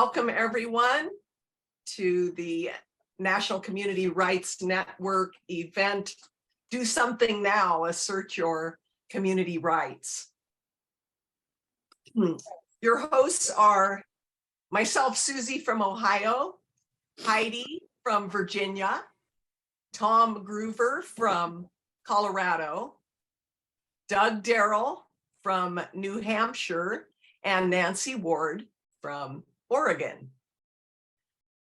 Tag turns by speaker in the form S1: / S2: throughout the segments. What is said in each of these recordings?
S1: Welcome everyone to the National Community Rights Network event, Do Something Now, Assert Your Community Rights. Your hosts are myself, Susie from Ohio, Heidi from Virginia, Tom Groover from Colorado, Doug Darrell from New Hampshire, and Nancy Ward from Oregon.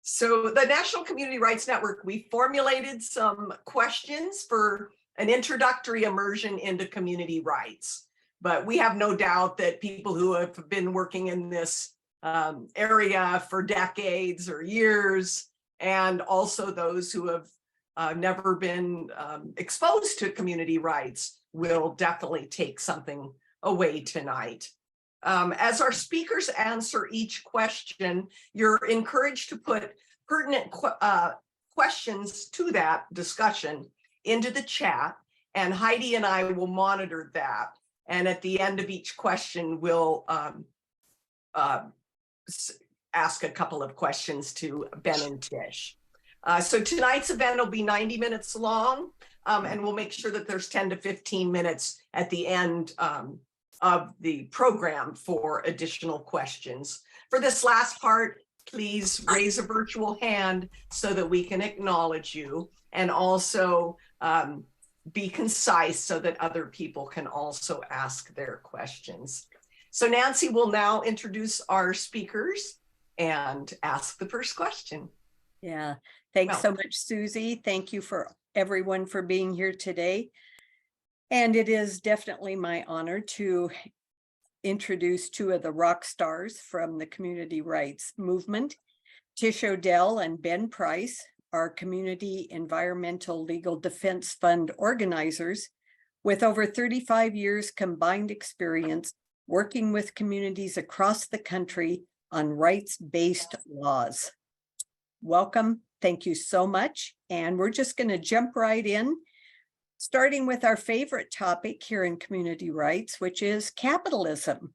S1: So the National Community Rights Network, we formulated some questions for an introductory immersion into community rights. But we have no doubt that people who have been working in this area for decades or years, and also those who have never been exposed to community rights, will definitely take something away tonight. As our speakers answer each question, you're encouraged to put pertinent questions to that discussion into the chat, and Heidi and I will monitor that. And at the end of each question, we'll ask a couple of questions to Ben and Tish. So tonight's event will be 90 minutes long, and we'll make sure that there's 10 to 15 minutes at the end of the program for additional questions. For this last part, please raise a virtual hand so that we can acknowledge you, and also be concise so that other people can also ask their questions. So Nancy will now introduce our speakers and ask the first question.
S2: Yeah, thanks so much, Susie. Thank you for everyone for being here today. And it is definitely my honor to introduce two of the rock stars from the community rights movement. Tish Odell and Ben Price are Community Environmental Legal Defense Fund organizers with over 35 years combined experience working with communities across the country on rights-based laws. Welcome. Thank you so much. And we're just going to jump right in, starting with our favorite topic here in community rights, which is capitalism.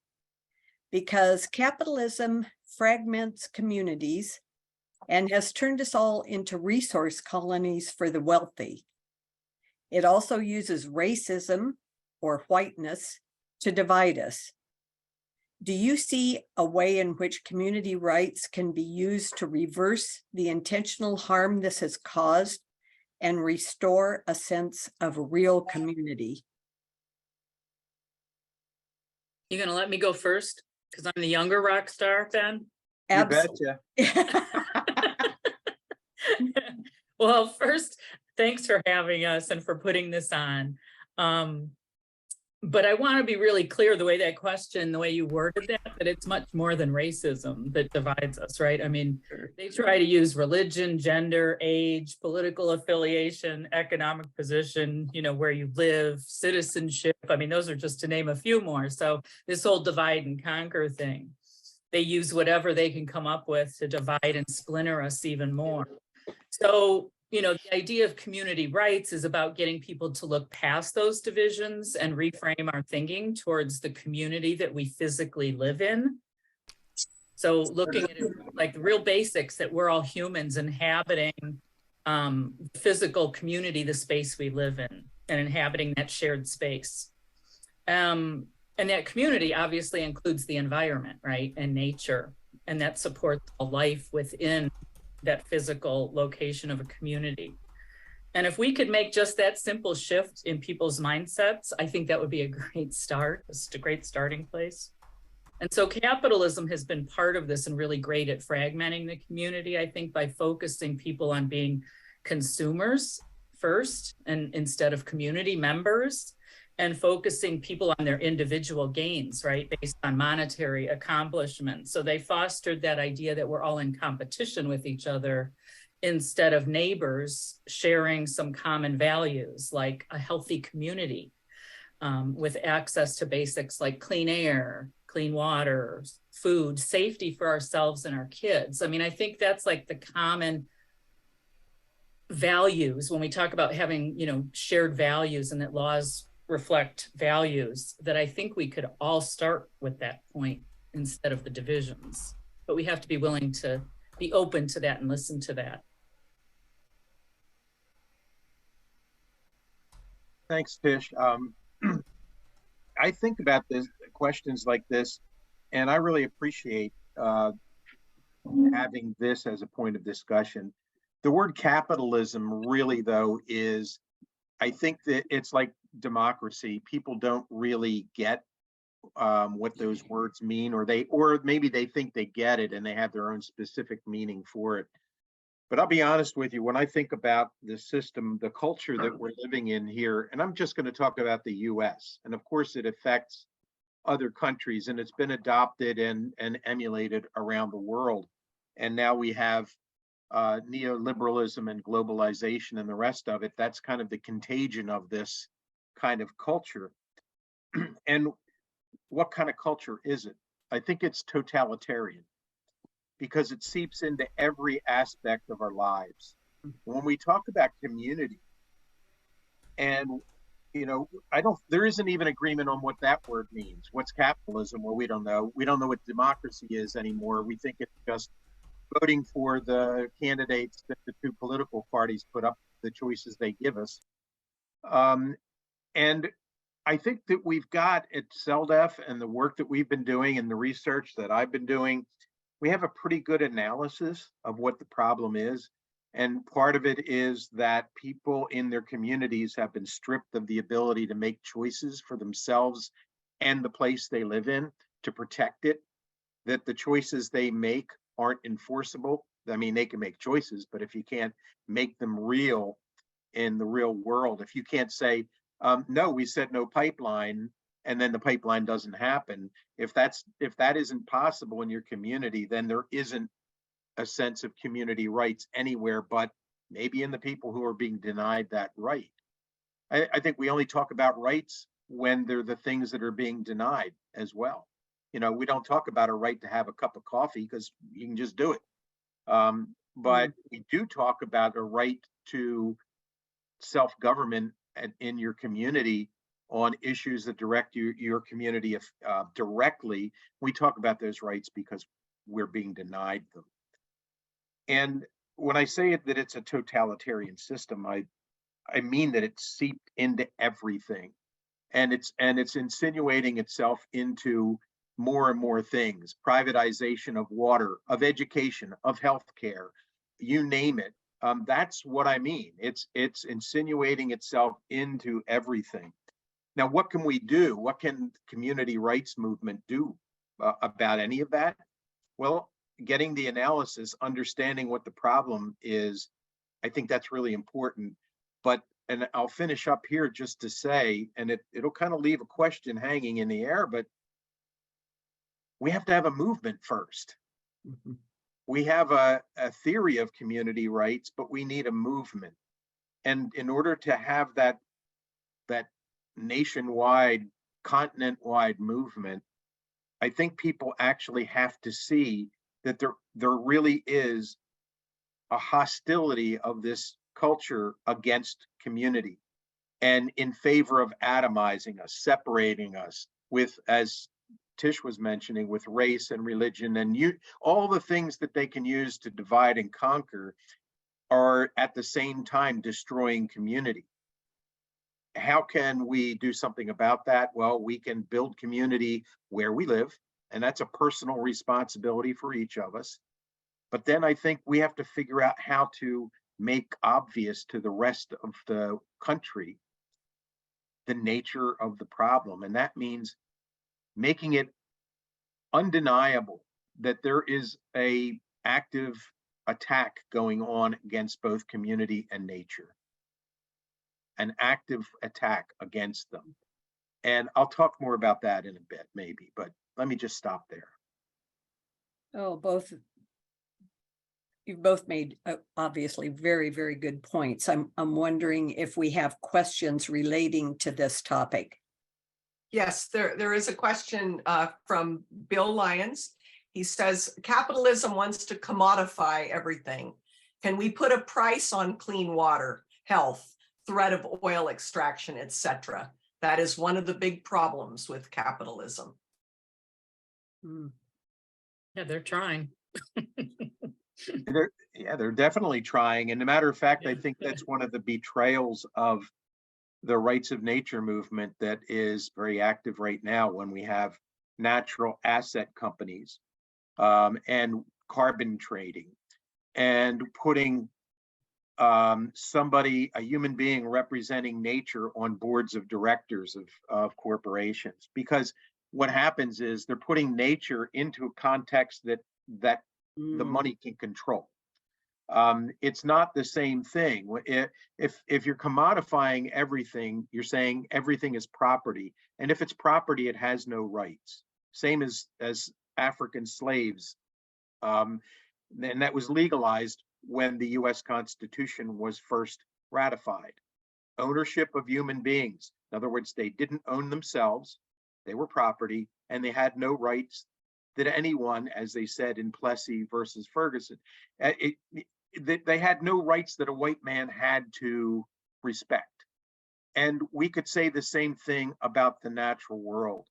S2: Because capitalism fragments communities and has turned us all into resource colonies for the wealthy. It also uses racism or whiteness to divide us. Do you see a way in which community rights can be used to reverse the intentional harm this has caused and restore a sense of real community?
S3: You gonna let me go first? Because I'm the younger rock star, Ben?
S2: Absolutely.
S4: You betcha.
S3: Well, first, thanks for having us and for putting this on. But I want to be really clear the way that question, the way you worded that it's much more than racism that divides us, right? I mean, they try to use religion, gender, age, political affiliation, economic position, you know, where you live, citizenship. I mean, those are just to name a few more. So this whole divide and conquer thing, they use whatever they can come up with to divide and splinter us even more. So, you know, the idea of community rights is about getting people to look past those divisions and reframe our thinking towards the community that we physically live in. So looking at it like the real basics, that we're all humans inhabiting physical community, the space we live in, and inhabiting that shared space. And that community obviously includes the environment, right, and nature, and that supports a life within that physical location of a community. And if we could make just that simple shift in people's mindsets, I think that would be a great start. It's a great starting place. And so capitalism has been part of this and really great at fragmenting the community, I think, by focusing people on being consumers first and instead of community members, and focusing people on their individual gains, right, based on monetary accomplishments. So they fostered that idea that we're all in competition with each other instead of neighbors sharing some common values, like a healthy community with access to basics like clean air, clean water, food, safety for ourselves and our kids. I mean, I think that's like the common values when we talk about having, you know, shared values, and that laws reflect values, that I think we could all start with that point instead of the divisions. but we have to be willing to be open to that and listen to that.
S4: Thanks, Tish. I think about this questions like this, and I really appreciate having this as a point of discussion. The word capitalism really, though, is, I think that it's like democracy. People don't really get what those words mean, or maybe they think they get it and they have their own specific meaning for it. But I'll be honest with you, when I think about the system, the culture that we're living in here, and I'm just going to talk about the US, and of course it affects other countries, and it's been adopted and emulated around the world. And now we have neoliberalism and globalization and the rest of it. That's kind of the contagion of this kind of culture. And what kind of culture is it? I think it's totalitarian, because it seeps into every aspect of our lives. When we talk about community, and there isn't even agreement on what that word means. What's capitalism? Well, we don't know. We don't know what democracy is anymore. We think it's just voting for the candidates that the two political parties put up, the choices they give us. And I think that we've got at CELDF and the work that we've been doing and the research that I've been doing, we have a pretty good analysis of what the problem is. And part of it is that people in their communities have been stripped of the ability to make choices for themselves and the place they live in, to protect it, that the choices they make aren't enforceable. I mean, they can make choices, but if you can't make them real in the real world, if you can't say, no, we said no pipeline, and then the pipeline doesn't happen, if that isn't possible in your community, then there isn't a sense of community rights anywhere, but maybe in the people who are being denied that right. I think we only talk about rights when they're the things that are being denied as well. We don't talk about a right to have a cup of coffee because you can just do it. But we do talk about a right to self-government in your community on issues that direct your community directly. We talk about those rights because we're being denied them. And when I say that it's a totalitarian system, I mean that it's seeped into everything, and it's insinuating itself into more and more things: privatization of water, of education, of healthcare, you name it. That's what I mean. It's insinuating itself into everything. Now, what can we do? What can community rights movement do about any of that? Well, getting the analysis, understanding what the problem is, I think that's really important. And I'll finish up here just to say, and it'll kind of leave a question hanging in the air, but we have to have a movement first. Mm-hmm. We have a theory of community rights, but we need a movement. And in order to have that nationwide, continent-wide movement, I think people actually have to see that there really is a hostility of this culture against community and in favor of atomizing us, separating us with, as Tish was mentioning, with race and religion and all the things that they can use to divide and conquer are at the same time destroying community. How can we do something about that? Well, we can build community where we live, and that's a personal responsibility for each of us. But then I think we have to figure out how to make obvious to the rest of the country the nature of the problem. And that means making it undeniable that there is an active attack going on against both community and nature. An active attack against them. And I'll talk more about that in a bit, maybe, but let me just stop there.
S2: Oh, you've both made obviously very, very good points. I'm wondering if we have questions relating to this topic.
S1: Yes, there is a question from Bill Lyons. He says, capitalism wants to commodify everything. Can we put a price on clean water, health, threat of oil extraction, etc.? That is one of the big problems with capitalism.
S3: Yeah, they're trying.
S4: They're definitely trying. And a matter of fact, I
S3: Yeah.
S4: think that's one of the betrayals of the rights of nature movement that is very active right now, when we have natural asset companies and carbon trading, and putting somebody, a human being representing nature, on boards of directors of corporations. Because what happens is they're putting nature into a context that the money can control. It's not the same thing. If you're commodifying everything, you're saying everything is property, and if it's property, it has no rights. Same as African slaves, and that was legalized when the U.S. Constitution was first ratified. Ownership of human beings. In other words, they didn't own themselves; they were property, and they had no rights that anyone, as they said in Plessy versus Ferguson, they had no rights that a white man had to respect. And we could say the same thing about the natural world,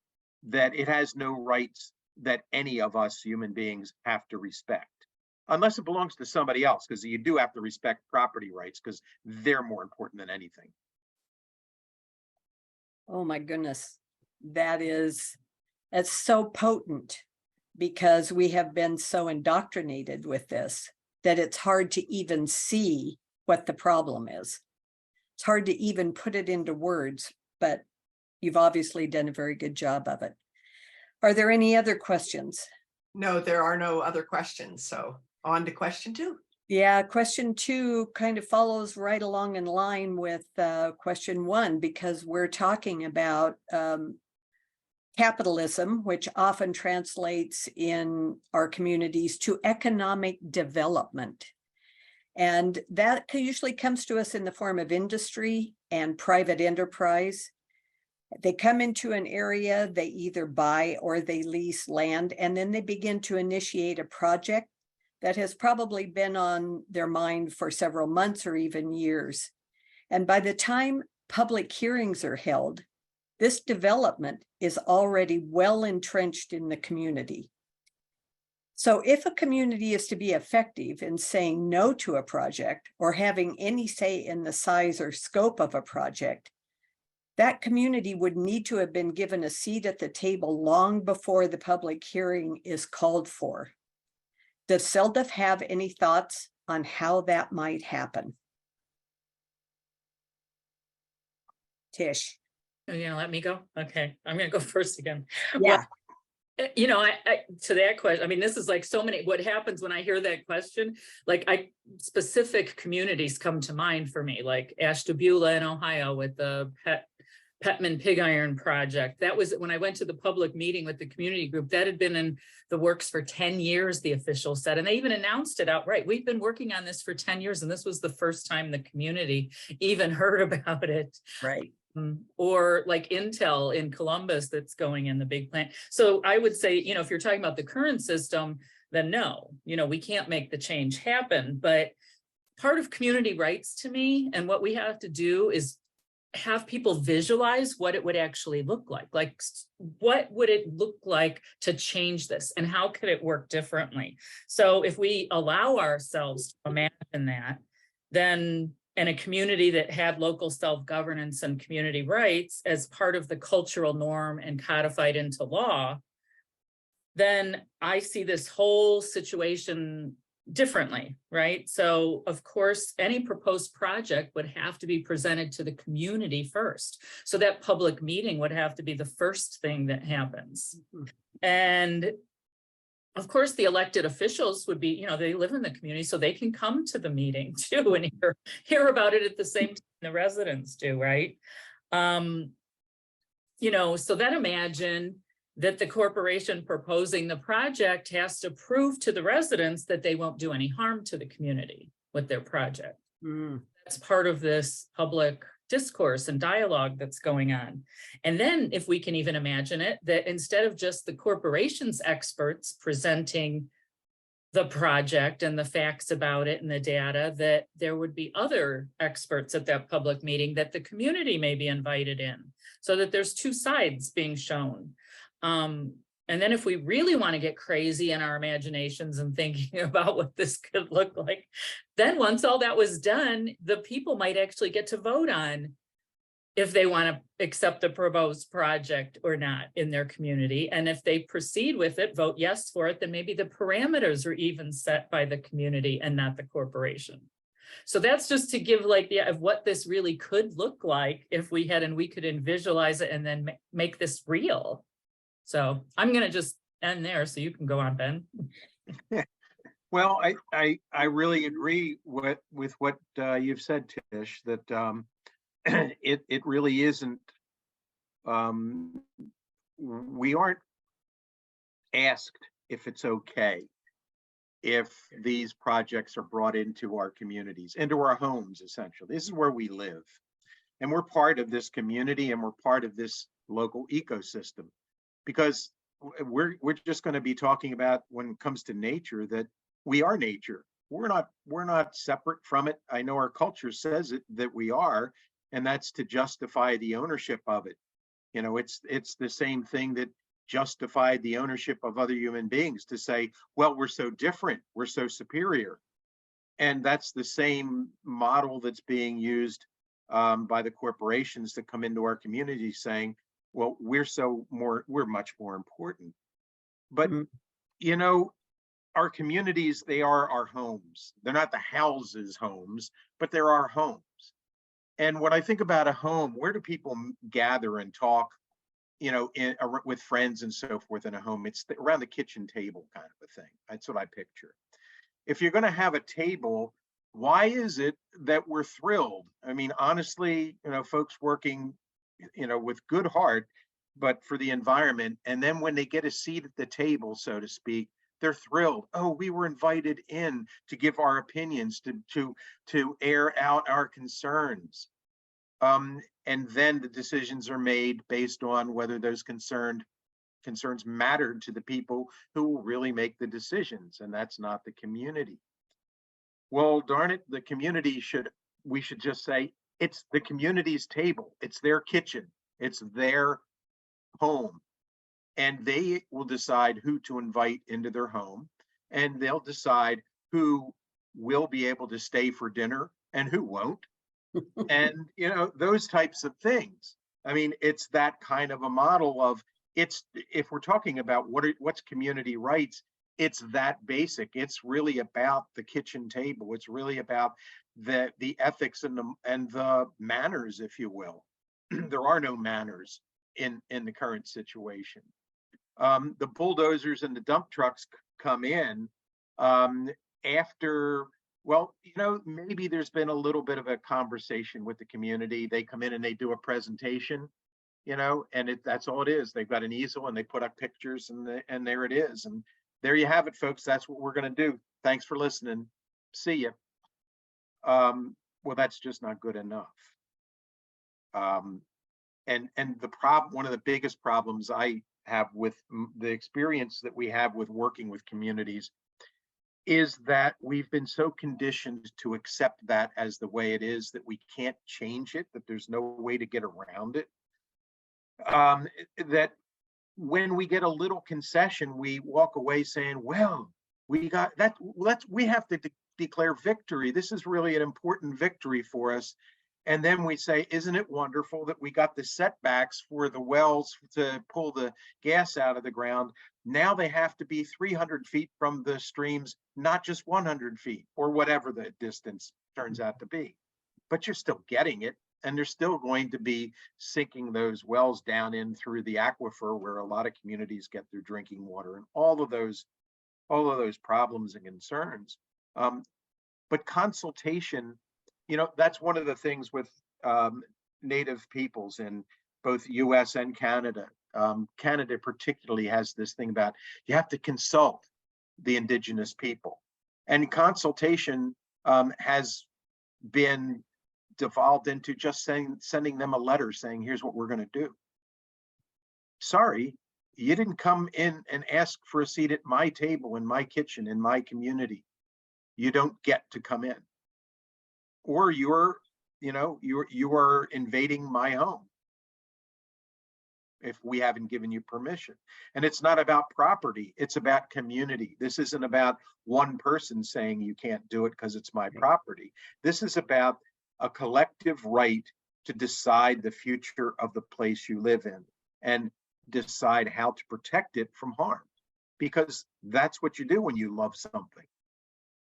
S4: that it has no rights that any of us human beings have to respect, unless it belongs to somebody else, because you do have to respect property rights, because they're more important than anything.
S2: Oh my goodness, that's so potent, because we have been so indoctrinated with this that it's hard to even see what the problem is. It's hard to even put it into words, but you've obviously done a very good job of it. Are there any other questions?
S1: No, there are no other questions. So on to question 2.
S2: Yeah, question 2 kind of follows right along in line with question 1, because we're talking about capitalism, which often translates in our communities to economic development. And that usually comes to us in the form of industry and private enterprise. They come into an area, they either buy or they lease land, and then they begin to initiate a project that has probably been on their mind for several months or even years. And by the time public hearings are held, this development is already well entrenched in the community. So if a community is to be effective in saying no to a project or having any say in the size or scope of a project, that community would need to have been given a seat at the table long before the public hearing is called for. Does CELDF have any thoughts on how that might happen? Tish.
S3: Oh, you're gonna let me go? Okay, I'm gonna go first again.
S2: Yeah.
S3: Well, you know, I to that question, I mean, this is like so many, what happens when I hear that question, like specific communities come to mind for me, like Ashtabula in Ohio with the Petman Pig Iron project. That was when I went to the public meeting with the community group. That had been in the works for 10 years, the official said, and they even announced it outright. We've been working on this for 10 years, and this was the first time the community even heard about it.
S2: Right.
S3: Or like Intel in Columbus that's going in the big plant. So I would say, you know, if you're talking about the current system, then no, you know, we can't make the change happen. But part of community rights to me, and what we have to do is have people visualize what it would actually look like. Like, what would it look like to change this, and how could it work differently? So if we allow ourselves to imagine that, then in a community that had local self-governance and community rights as part of the cultural norm and codified into law, then I see this whole situation differently, right? So of course, any proposed project would have to be presented to the community first. So that public meeting would have to be the first thing that happens. And of course, the elected officials would be, you know, they live in the community, so they can come to the meeting too and hear about it at the same time the residents do, right? You know, so then imagine that the corporation proposing the project has to prove to the residents that they won't do any harm to the community with their project. That's part of this public discourse and dialogue that's going on. And then if we can even imagine it, that instead of just the corporation's experts presenting the project and the facts about it and the data, that there would be other experts at that public meeting that the community may be invited in, so that there's two sides being shown. And And then if we really want to get crazy in our imaginations and thinking about what this could look like, then once all that was done, the people might actually get to vote on if they want to accept the proposed project or not in their community. And if they proceed with it, vote yes for it, then maybe the parameters are even set by the community and not the corporation. So that's just to give like the of what this really could look like if we had, and we could visualize it and then make this real. So I'm going to just end there so you can go on, Ben.
S4: Well, I really agree with what you've said, Tish, that it really isn't, we aren't asked if it's okay if these projects are brought into our communities, into our homes, essentially. This is where we live. And we're part of this community and we're part of this local ecosystem, because we're just going to be talking about, when it comes to nature, that we are nature. We're not separate from it. I know our culture says it, that we are, and that's to justify the ownership of it. You know, it's the same thing that justified the ownership of other human beings, to say, well, we're so different, we're so superior. And that's the same model that's being used by the corporations that come into our community, saying, well, we're much more important. But you know, our communities, they are our homes. They're not the houses homes, but they're our homes. And when I think about a home, where do people gather and talk, you know, with friends and so forth in a home? It's around the kitchen table kind of a thing. That's what I picture. If you're going to have a table, why is it that we're thrilled? I mean, honestly, you know, folks working, you know, with good heart, but for the environment. And then when they get a seat at the table, so to speak, they're thrilled. Oh, we were invited in to give our opinions, to air out our concerns. And then the decisions are made based on whether those concerns mattered to the people who will really make the decisions, and that's not the community. Well, darn it, the community we should just say, it's the community's table, it's their kitchen, it's their home, and they will decide who to invite into their home, and they'll decide who will be able to stay for dinner and who won't. And you know, those types of things. I mean, it's that kind of a model of, if we're talking about what's community rights, it's that basic. It's really about the kitchen table. It's really about the ethics and the manners, if you will. There are no manners in the current situation. The bulldozers and the dump trucks come in after, well, you know, maybe there's been a little bit of a conversation with the community. They come in and they do a presentation, you know, and that's all it is. They've got an easel and they put up pictures, and there it is. And there you have it, folks. That's what we're going to do. Thanks for listening. See you. Well, that's just not good enough. And one of the biggest problems I have with the experience that we have with working with communities is that we've been so conditioned to accept that as the way it is, that we can't change it, that there's no way to get around it. That when we get a little concession, we walk away saying, well, we got that, we have to declare victory. This is really an important victory for us. And then we say, isn't it wonderful that we got the setbacks for the wells to pull the gas out of the ground? Now they have to be 300 feet from the streams, not just 100 feet, or whatever the distance turns out to be. But you're still getting it, and they're still going to be sinking those wells down in through the aquifer, where a lot of communities get their drinking water, and all of those problems and concerns. But consultation, you know, that's one of the things with Native peoples in both US and Canada. Canada particularly has this thing about, you have to consult the Indigenous people. And consultation has been devolved into just sending them a letter saying, here's what we're going to do. Sorry, you didn't come in and ask for a seat at my table, in my kitchen, in my community. You don't get to come in. Or you are invading my home. if we haven't given you permission. And it's not about property, it's about community. This isn't about one person saying you can't do it because it's my property. This is about a collective right to decide the future of the place you live in and decide how to protect it from harm, because that's what you do when you love something.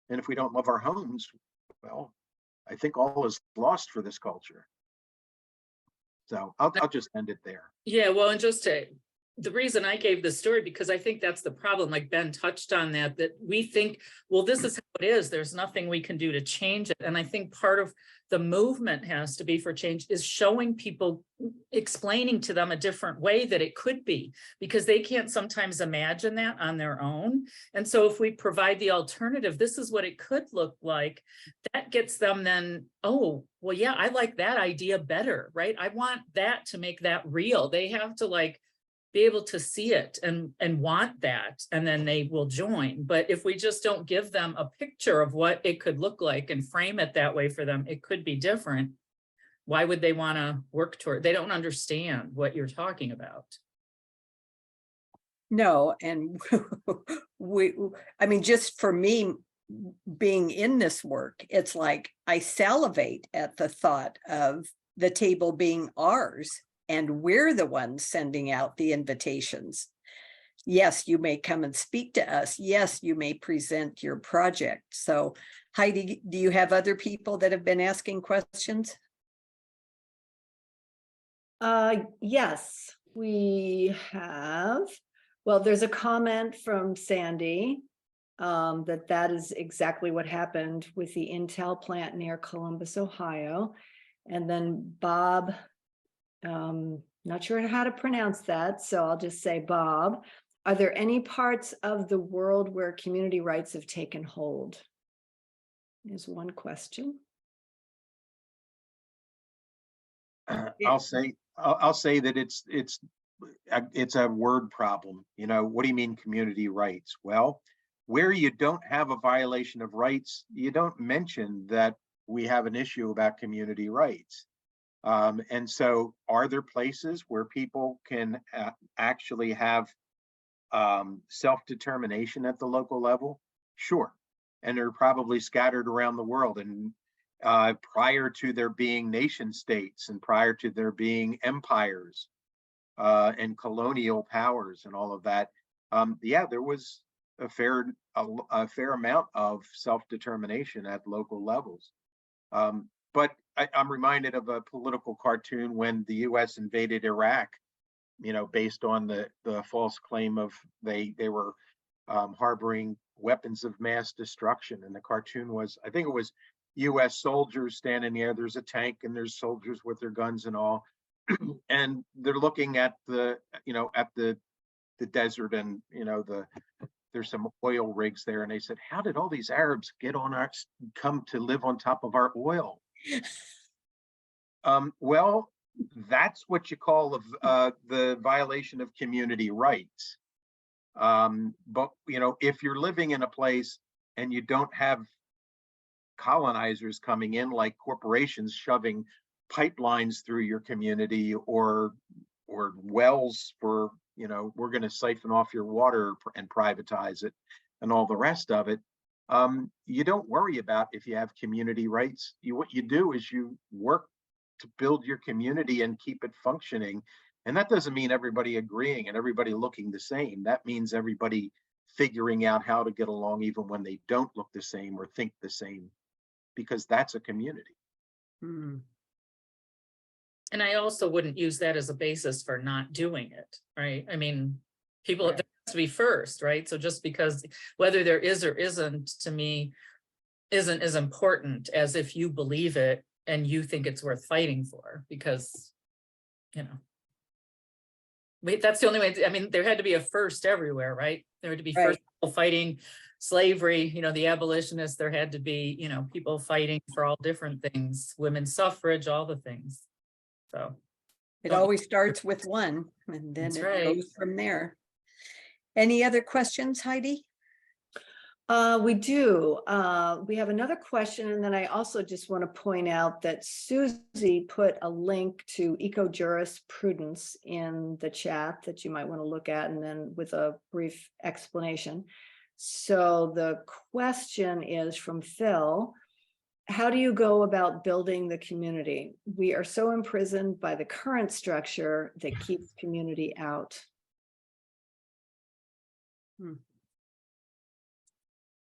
S4: And if we don't love our homes, well, I think all is lost for this culture. So I'll just end it there.
S3: Yeah, well, and just to, the reason I gave this story, because I think that's the problem, like Ben touched on that we think, well, this is how it is. There's nothing we can do to change it. And I think part of the movement has to be for change is showing people, explaining to them a different way that it could be, because they can't sometimes imagine that on their own. And so if we provide the alternative, this is what it could look like, that gets them then, oh, well, yeah, I like that idea better, right? I want that to make that real. They have to like be able to see it and want that, and then they will join. But if we just don't give them a picture of what it could look like and frame it that way for them, it could be different. Why would they want to work toward? They don't understand what you're talking about.
S2: No, and I mean, just for me being in this work, it's like I salivate at the thought of the table being ours, and we're the ones sending out the invitations. Yes, you may come and speak to us. Yes, you may present your project. So Heidi, do you have other people that have been asking questions?
S5: Yes, we have. Well, there's a comment from Sandy that is exactly what happened with the Intel plant near Columbus, Ohio. And then Bob, not sure how to pronounce that, so I'll just say Bob. Are there any parts of the world where community rights have taken hold? Is one question.
S4: I'll say that it's a word problem. You know, what do you mean community rights? Well, where you don't have a violation of rights, you don't mention that we have an issue about community rights. And so are there places where people can actually have self-determination at the local level? Sure. And they're probably scattered around the world. And prior to there being nation states and prior to there being empires and colonial powers and all of that, yeah, there was a fair amount of self-determination at local levels. But I'm reminded of a political cartoon when the US invaded Iraq, you know, based on the false claim of they were harboring weapons of mass destruction. And the cartoon was, I think it was US soldiers standing there, there's a tank and there's soldiers with their guns and all. And they're looking at the desert, and, you know, there's some oil rigs there. And they said, how did all these Arabs come to live on top of our oil? Well, that's what you call the violation of community rights. But, you know, if you're living in a place and you don't have colonizers coming in, like corporations shoving pipelines through your community, or wells for, you know, we're going to siphon off your water and privatize it and all the rest of it, you don't worry about if you have community rights. What you do is you work to build your community and keep it functioning. And that doesn't mean everybody agreeing and everybody looking the same. That means everybody figuring out how to get along even when they don't look the same or think the same, because that's a community.
S2: Hmm.
S3: And I also wouldn't use that as a basis for not doing it, right? I mean, people,
S4: Right.
S3: there has to be first, right? So just because whether there is or isn't, to me, isn't as important as if you believe it and you think it's worth fighting for, because, you know, that's the only way. I mean, there had to be a first everywhere, right? There had to be
S2: Right.
S3: first people fighting slavery, you know, the abolitionists, there had to be, you know, people fighting for all different things, women's suffrage, all the things. So
S2: It always starts with one, and then
S3: That's
S2: it
S3: right.
S2: goes from there. Any other questions, Heidi?
S5: We do. We have another question, and then I also just want to point out that Susie put a link to eco-jurisprudence in the chat that you might want to look at, and then with a brief explanation. So the question is from Phil. How do you go about building the community? We are so imprisoned by the current structure that keeps community out.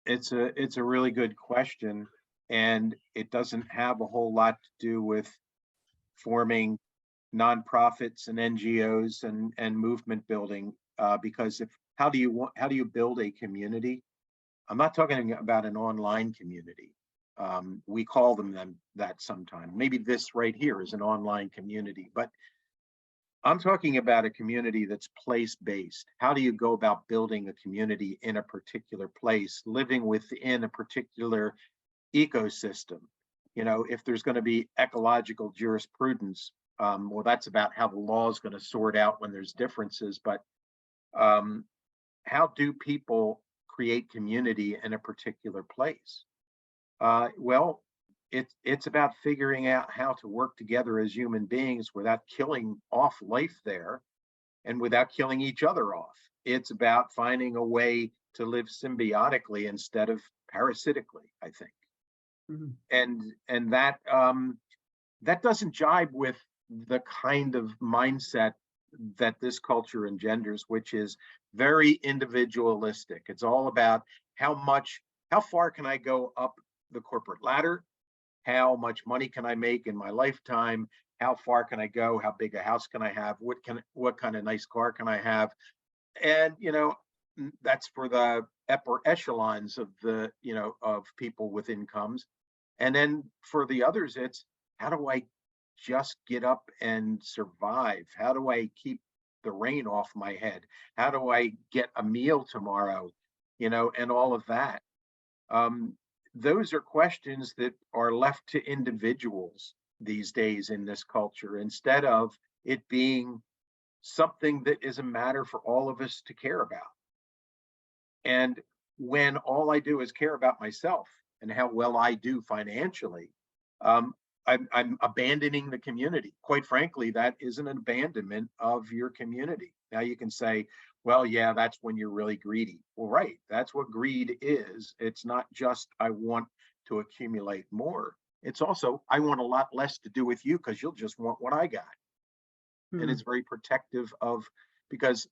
S4: It's a really good question, and it doesn't have a whole lot to do with forming nonprofits and NGOs and movement building, because how do you build a community? I'm not talking about an online community. We call them that sometimes. Maybe this right here is an online community, but I'm talking about a community that's place-based. How do you go about building a community in a particular place, living within a particular ecosystem? You know, if there's going to be ecological jurisprudence, well, that's about how the law is going to sort out when there's differences. But how do people create community in a particular place? Well, it's about figuring out how to work together as human beings without killing off life there and without killing each other off. It's about finding a way to live symbiotically instead of parasitically, I think. Mm-hmm. And that doesn't jibe with the kind of mindset that this culture engenders, which is very individualistic. It's all about how far can I go up the corporate ladder? How much money can I make in my lifetime? How far can I go? How big a house can I have? What kind of nice car can I have? And, you know, that's for the upper echelons of of people with incomes. And then for the others, it's how do I just get up and survive? How do I keep the rain off my head? How do I get a meal tomorrow? You know, and all of that. Those are questions that are left to individuals these days in this culture, instead of it being something that is a matter for all of us to care about. And when all I do is care about myself and how well I do financially, I'm abandoning the community. Quite frankly, that is an abandonment of your community. Now you can say, well, yeah, that's when you're really greedy. Well, right, that's what greed is. It's not just I want to accumulate more. It's also I want a lot less to do with you because you'll just want what I got. And it's very protective of, because,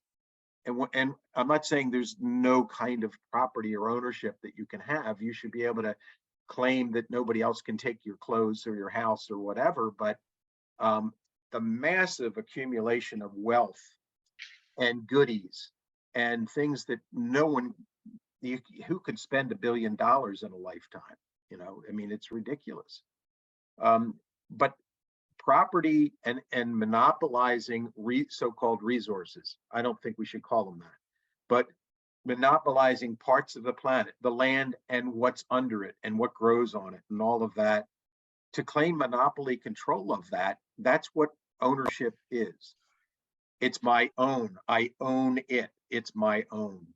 S4: and I'm not saying there's no kind of property or ownership that you can have. You should be able to claim that nobody else can take your clothes or your house or whatever, but the massive accumulation of wealth and goodies and things that no one, who could spend $1 billion in a lifetime? You know, I mean, it's ridiculous. But property and monopolizing so-called resources, I don't think we should call them that, but monopolizing parts of the planet, the land and what's under it and what grows on it and all of that, to claim monopoly control of that, that's what ownership is. It's my own. I own it. It's my own.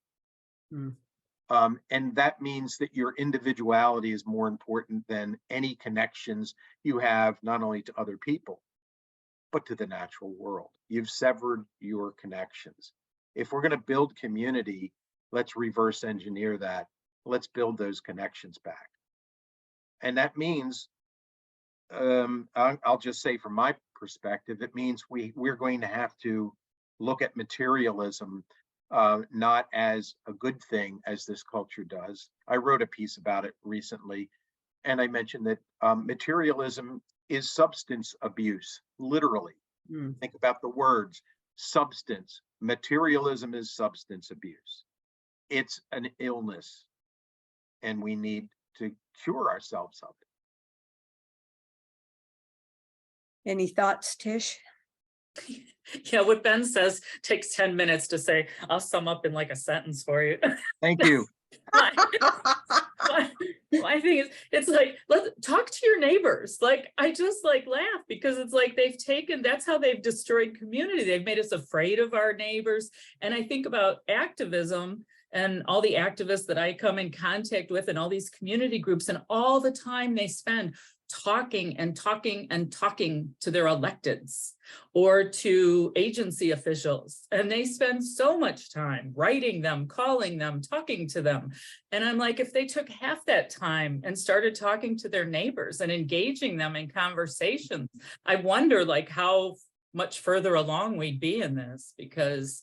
S4: And that means that your individuality is more important than any connections you have, not only to other people, but to the natural world. You've severed your connections. If we're going to build community, let's reverse engineer that. Let's build those connections back. And that means, I'll just say from my perspective, it means we're going to have to look at materialism not as a good thing as this culture does. I wrote a piece about it recently, and I mentioned that materialism is substance abuse, literally. Think about the words, substance. Materialism is substance abuse. It's an illness, and we need to cure ourselves of it.
S2: Any thoughts, Tish?
S3: Yeah, what Ben says takes 10 minutes to say. I'll sum up in like a sentence for you.
S4: Thank you.
S3: My thing is, it's like, let's talk to your neighbors. Like, I just like laugh because it's like that's how they've destroyed community. They've made us afraid of our neighbors. And I think about activism, and all the activists that I come in contact with and all these community groups, and all the time they spend talking and talking and talking to their electeds or to agency officials. And they spend so much time writing them, calling them, talking to them. And I'm like, if they took half that time and started talking to their neighbors and engaging them in conversations, I wonder like how much further along we'd be in this. Because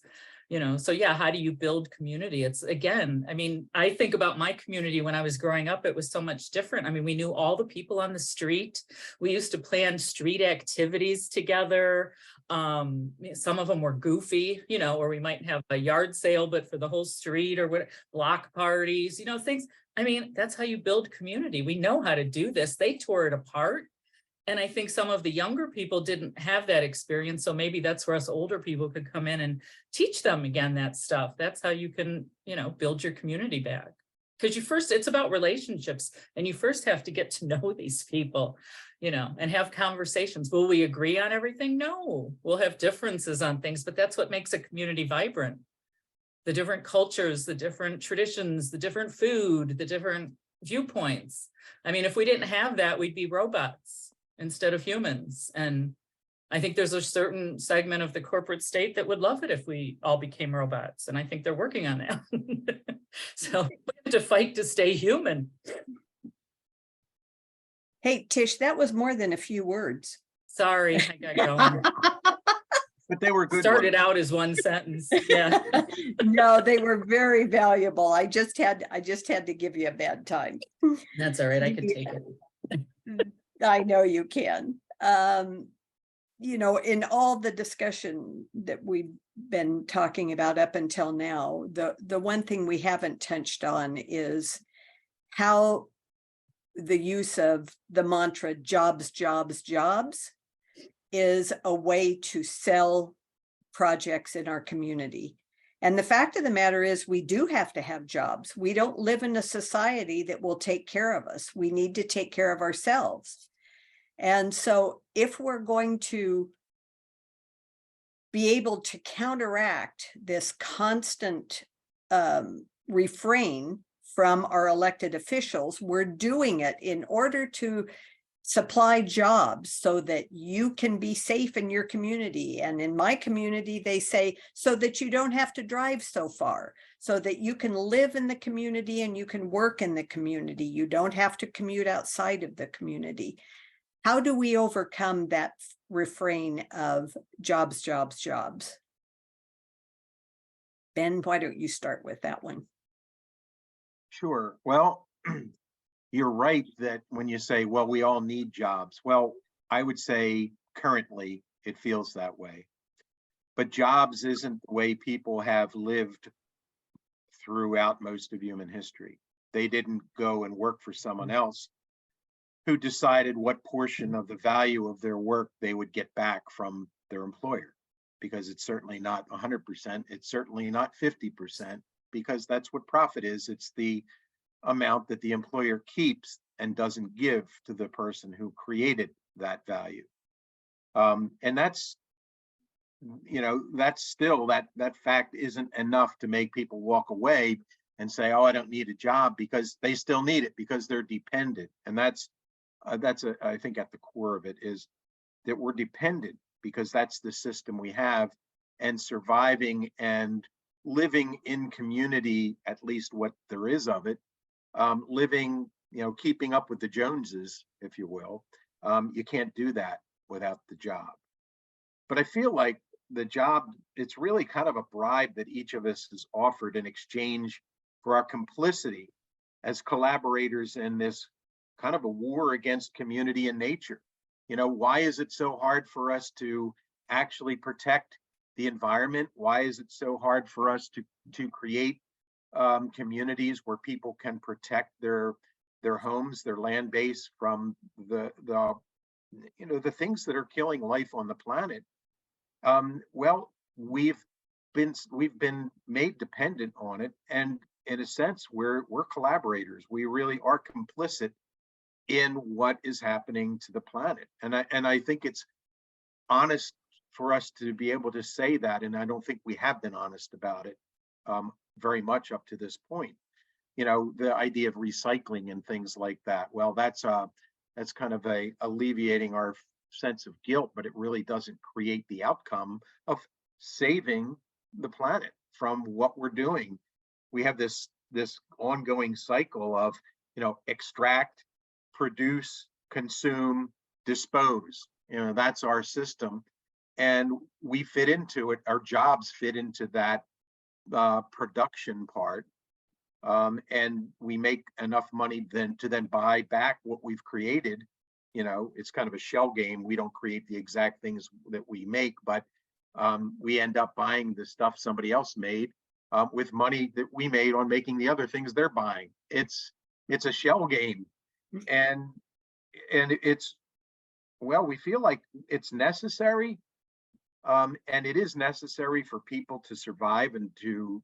S3: so yeah, how do you build community? It's again, I mean, I think about my community when I was growing up, it was so much different. I mean, we knew all the people on the street. We used to plan street activities together. Some of them were goofy, or we might have a yard sale, but for the whole street, or what, block parties, things. I mean, that's how you build community. We know how to do this. They tore it apart. And I think some of the younger people didn't have that experience. So maybe that's where us older people could come in and teach them again that stuff. That's how you can, build your community back. Because it's about relationships, and you first have to get to know these people, and have conversations. Will we agree on everything? No, we'll have differences on things, but that's what makes a community vibrant. The different cultures, the different traditions, the different food, the different viewpoints. I mean, if we didn't have that, we'd be robots instead of humans. And I think there's a certain segment of the corporate state that would love it if we all became robots. And I think they're working on that. So we have to fight to stay human.
S2: Hey, Tish, that was more than a few words.
S3: Sorry, I got going.
S4: But they were good.
S3: Started out as one sentence. Yeah.
S2: No, they were very valuable. I just had to give you a bad time.
S3: That's all right. I can take it.
S2: I know you can. In all the discussion that we've been talking about up until now, the one thing we haven't touched on is how the use of the mantra jobs, jobs, jobs is a way to sell projects in our community. And the fact of the matter is we do have to have jobs. We don't live in a society that will take care of us. We need to take care of ourselves. And so if we're going to be able to counteract this constant refrain from our elected officials, we're doing it in order to supply jobs so that you can be safe in your community. And in my community, they say, so that you don't have to drive so far, so that you can live in the community and you can work in the community. You don't have to commute outside of the community. How do we overcome that refrain of jobs, jobs, jobs? Ben, why don't you start with that one?
S4: Sure. Well, you're right that when you say, well, we all need jobs. Well, I would say currently it feels that way. But jobs isn't the way people have lived throughout most of human history. They didn't go and work for someone else who decided what portion of the value of their work they would get back from their employer, because it's certainly not 100%. It's certainly not 50%, because that's what profit is. It's the amount that the employer keeps and doesn't give to the person who created that value. And that's, that's still, that fact isn't enough to make people walk away and say, oh, I don't need a job, because they still need it, because they're dependent. And that's I think at the core of it is that we're dependent, because that's the system we have, and surviving and living in community, at least what there is of it, living, keeping up with the Joneses, if you will. You can't do that without the job. But I feel like the job, it's really kind of a bribe that each of us is offered in exchange for our complicity as collaborators in this kind of a war against community and nature. Why is it so hard for us to actually protect the environment? Why is it so hard for us to create communities where people can protect their homes, their land base from the things that are killing life on the planet? Well, we've been made dependent on it, and in a sense, we're collaborators. We really are complicit in what is happening to the planet, and I think it's honest for us to be able to say that, and I don't think we have been honest about it. very much up to this point. You know, the idea of recycling and things like that. Well, that's kind of alleviating our sense of guilt, but it really doesn't create the outcome of saving the planet from what we're doing. We have this ongoing cycle of, you know, extract, produce, consume, dispose. You know, that's our system, and we fit into it. Our jobs fit into that production part, and we make enough money then to buy back what we've created. You know, it's kind of a shell game. We don't create the exact things that we make, but we end up buying the stuff somebody else made with money that we made on making the other things they're buying. It's a shell game, and it's, well, we feel like it's necessary, and it is necessary for people to survive and to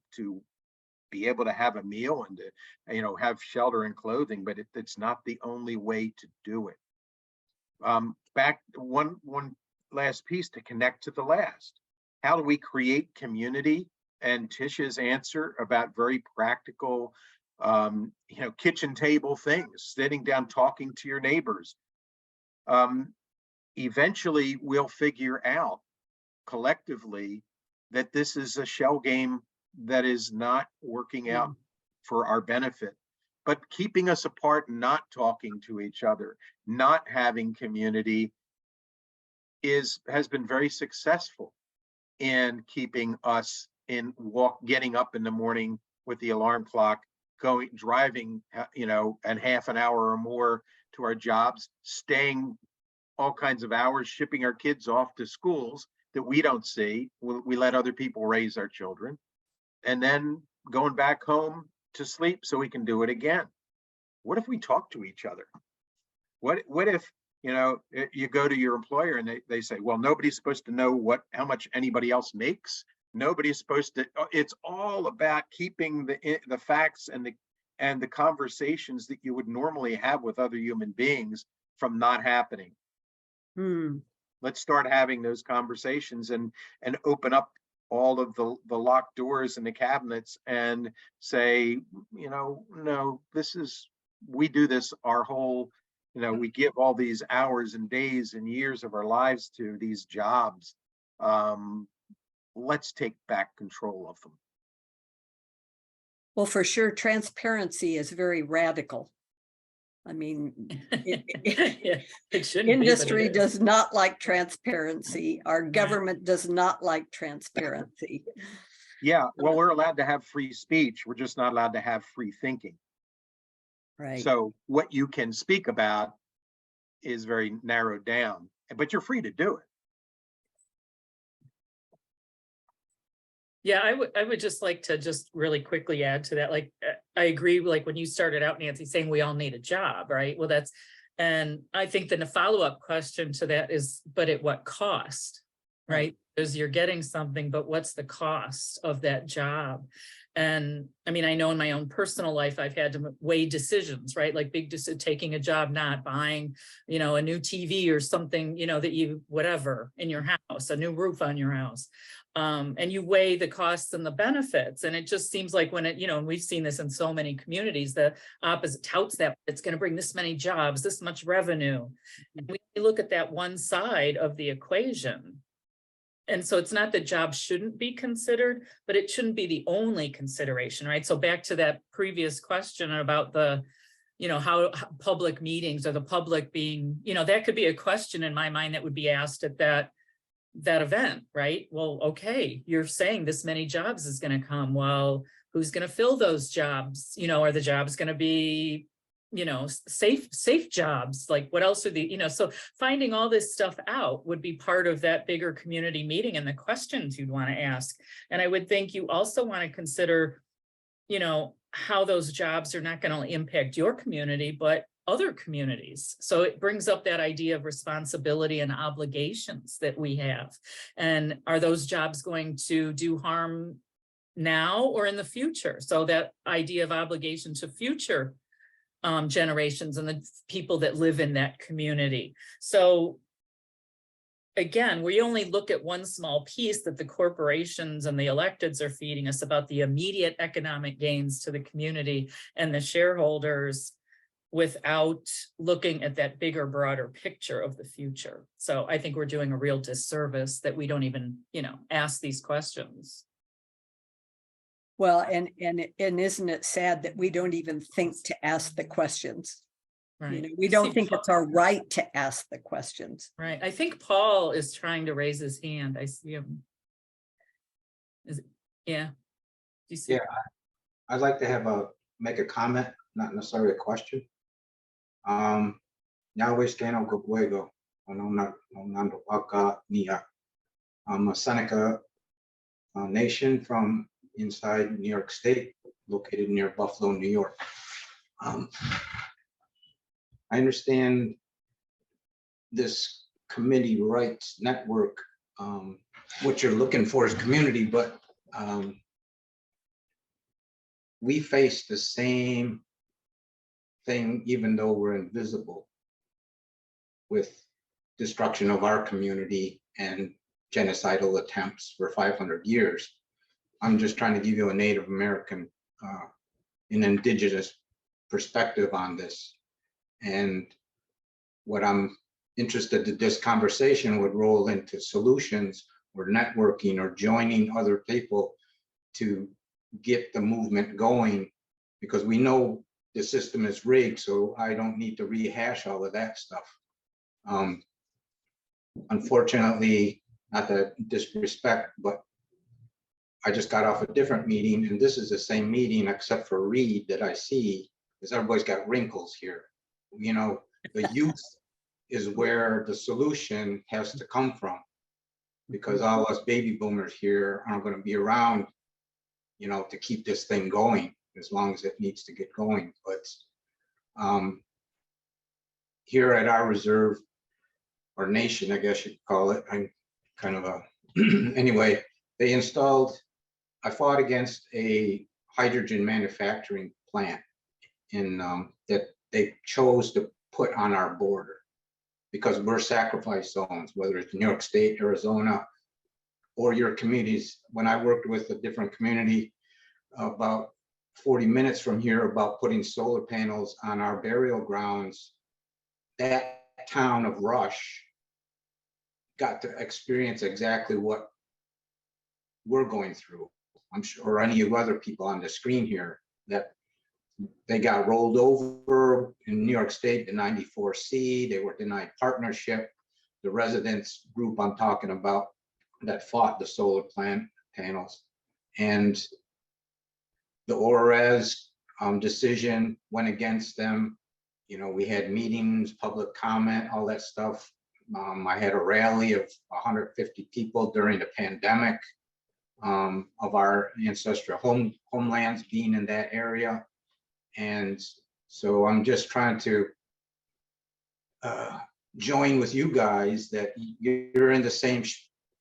S4: be able to have a meal and to, you know, have shelter and clothing, but it's not the only way to do it. Back one last piece to connect to the last. How do we create community? And Tish's answer about very practical, you know, kitchen table things, sitting down, talking to your neighbors. Eventually, we'll figure out collectively that this is a shell game that is not working out for our benefit, but keeping us apart, not talking to each other, not having community has been very successful in keeping us getting up in the morning with the alarm clock, driving, you know, and half an hour or more to our jobs, staying all kinds of hours, shipping our kids off to schools that we don't see. We let other people raise our children, and then going back home to sleep so we can do it again. What if we talk to each other? What if, you know, you go to your employer and they say, well, nobody's supposed to know how much anybody else makes. Nobody's supposed to. It's all about keeping the facts and the conversations that you would normally have with other human beings from not happening. Let's start having those conversations and open up all of the locked doors and the cabinets and say, you know, no, we do this our whole, you know, we give all these hours and days and years of our lives to these jobs. Let's take back control of them.
S2: Well, for sure, transparency is very radical. I mean,
S3: It shouldn't be, but
S2: industry
S3: it is.
S2: does not like transparency. Our government does not like transparency.
S4: Yeah, well, we're allowed to have free speech. We're just not allowed to have free thinking.
S2: Right.
S4: So what you can speak about is very narrowed down, but you're free to do it.
S3: Yeah, I would just like to just really quickly add to that. Like, I agree, like when you started out, Nancy, saying we all need a job, right? Well, and I think then the follow-up question to that is, but at what cost, right? Because you're getting something, but what's the cost of that job? And I mean, I know in my own personal life, I've had to weigh decisions, right? Like big decisions, taking a job, not buying, you know, a new TV or something, you know, that whatever in your house, a new roof on your house. And you weigh the costs and the benefits. And it just seems like when you know, and we've seen this in so many communities, the opposite touts that it's going to bring this many jobs, this much revenue. And we look at that one side of the equation. And so it's not that jobs shouldn't be considered, but it shouldn't be the only consideration, right? So back to that previous question about the, you know, how public meetings or the public being, you know, that could be a question in my mind that would be asked at that event, right? Well, okay, you're saying this many jobs is going to come. Well, who's going to fill those jobs? You know, are the jobs going to be, you know, safe jobs? Like what else are the, you know, so finding all this stuff out would be part of that bigger community meeting and the questions you'd want to ask. And I would think you also want to consider, you know, how those jobs are not going to impact your community, but other communities. So it brings up that idea of responsibility and obligations that we have. And are those jobs going to do harm now or in the future? So that idea of obligation to future generations and the people that live in that community. So again, we only look at one small piece that the corporations and the electeds are feeding us about the immediate economic gains to the community and the shareholders without looking at that bigger, broader picture of the future. So I think we're doing a real disservice that we don't even, ask these questions.
S2: Well, and isn't it sad that we don't even think to ask the questions?
S3: Right.
S2: We don't think it's our right to ask the questions.
S3: Right. I think Paul is trying to raise his hand. I see him. Yeah. Do you see?
S6: Yeah, I'd like to make a comment, not necessarily a question. Yahweh Scano Gogwego, Onando Waka Nia. I'm a Seneca nation from inside New York State, located near Buffalo, New York. I understand this committee rights network, what you're looking for is community, but we face the same thing, even though we're invisible, with destruction of our community and genocidal attempts for 500 years. I'm just trying to give you a Native American, an indigenous perspective on this. And what I'm interested that this conversation would roll into solutions or networking or joining other people to get the movement going, because we know the system is rigged, so I don't need to rehash all of that stuff. Unfortunately, not to disrespect, but I just got off a different meeting, and this is the same meeting except for Reed that I see, because everybody's got wrinkles here. The youth is where the solution has to come from, because all us baby boomers here aren't going to be around, to keep this thing going as long as it needs to get going. But here at our reserve, or nation, I guess you could call it, I'm kind of a, anyway, I fought against a hydrogen manufacturing plant that they chose to put on our border, because we're sacrifice zones, whether it's New York State, Arizona, or your communities. When I worked with a different community about 40 minutes from here about putting solar panels on our burial grounds, that town of Rush got to experience exactly what we're going through. I'm sure, or any of other people on the screen here, that they got rolled over in New York State, the 94C, they were denied partnership. The residents group I'm talking about that fought the solar panels, and the ORES decision went against them. We had meetings, public comment, all that stuff. I had a rally of 150 people during the pandemic of our ancestral homelands being in that area. And so I'm just trying to join with you guys that you're in the same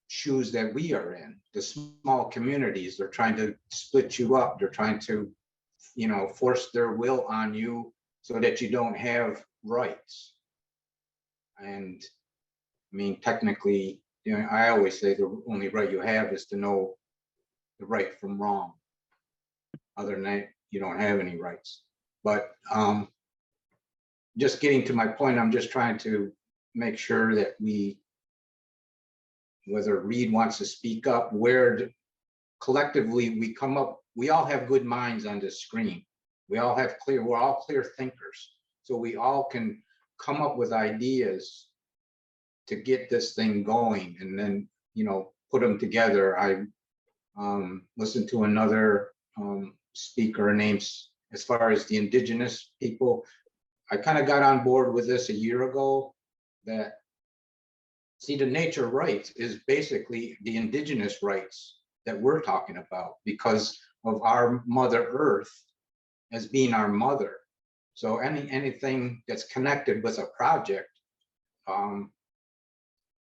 S6: shoes that we are in. The small communities, they're trying to split you up. They're trying to, force their will on you so that you don't have rights. And I mean, technically, I always say the only right you have is to know the right from wrong. Other than that, you don't have any rights. But just getting to my point, I'm just trying to make sure that whether Reed wants to speak up, where collectively we come up, we all have good minds on this screen. We're all clear thinkers. So we all can come up with ideas to get this thing going, and then, put them together. I listened to another speaker names as far as the indigenous people. I kind of got on board with this a year ago, that see, the nature rights is basically the indigenous rights that we're talking about, because of our Mother Earth as being our mother. So anything that's connected with a project,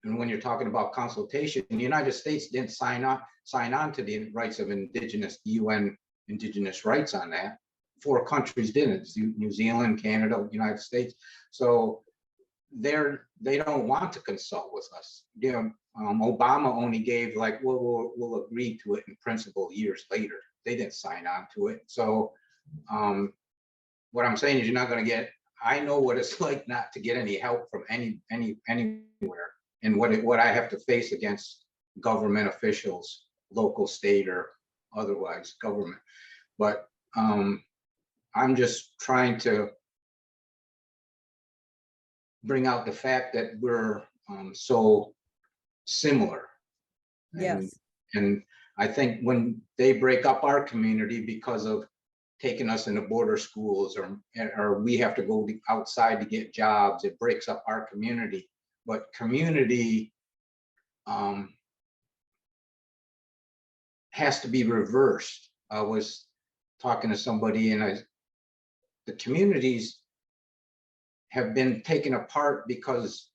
S6: and when you're talking about consultation, the United States didn't sign on to the rights of indigenous, UN indigenous rights on that. 4 countries didn't: New Zealand, Canada, United States. So they don't want to consult with us. You know, Obama only gave like, we'll agree to it in principle years later. They didn't sign on to it. So what I'm saying is you're not going to get, I know what it's like not to get any help from anywhere, and what I have to face against government officials, local, state, or otherwise government. But I'm just trying to bring out the fact that we're so similar.
S2: Yes.
S6: And I think when they break up our community because of taking us into border schools, or we have to go outside to get jobs, it breaks up our community. But community has to be reversed. I was talking to somebody, and the communities have been taken apart because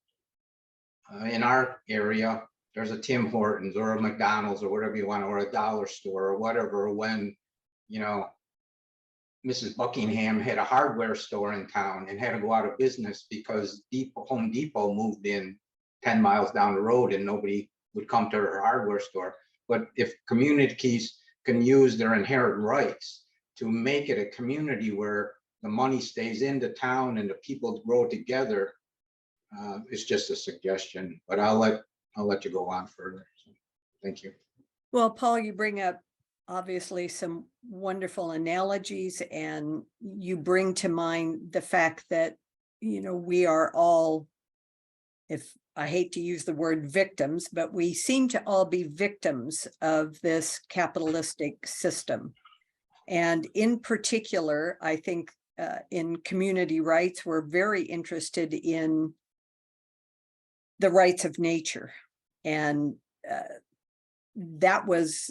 S6: in our area, there's a Tim Hortons or a McDonald's or whatever you want, or a dollar store or whatever. When, you know, Mrs. Buckingham had a hardware store in town and had to go out of business because Home Depot moved in 10 miles down the road and nobody would come to her hardware store. But if communities can use their inherent rights to make it a community where the money stays in the town and the people grow together, it's just a suggestion, but I'll let you go on further. So, thank you.
S2: Well, Paul, you bring up obviously some wonderful analogies, and you bring to mind the fact that, you know, we are all, if I hate to use the word victims, but we seem to all be victims of this capitalistic system. And in particular, I think in community rights, we're very interested in the rights of nature. And that was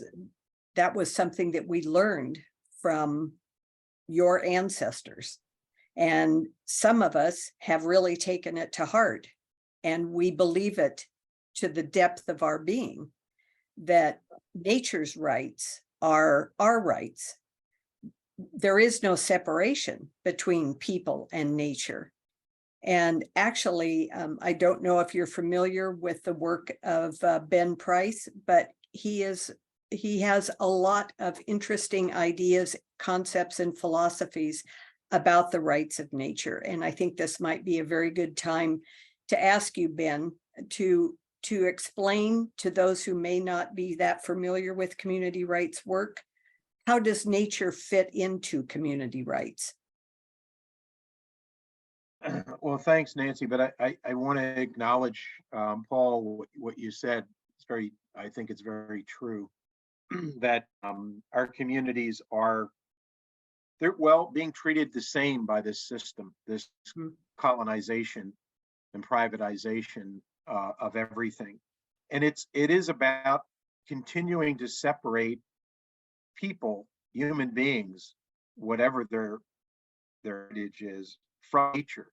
S2: something that we learned from your ancestors. And some of us have really taken it to heart, and we believe it to the depth of our being, that nature's rights are our rights. There is no separation between people and nature. And actually, I don't know if you're familiar with the work of Ben Price, but he has a lot of interesting ideas, concepts, and philosophies about the rights of nature. And I think this might be a very good time to ask you, Ben, to explain to those who may not be that familiar with community rights work, how does nature fit into community rights?
S4: Well, thanks, Nancy, but I want to acknowledge, Paul, what you said. I think it's very true that our communities they're being treated the same by this system, this colonization and privatization of everything. And it is about continuing to separate people, human beings, whatever their heritage is, from nature.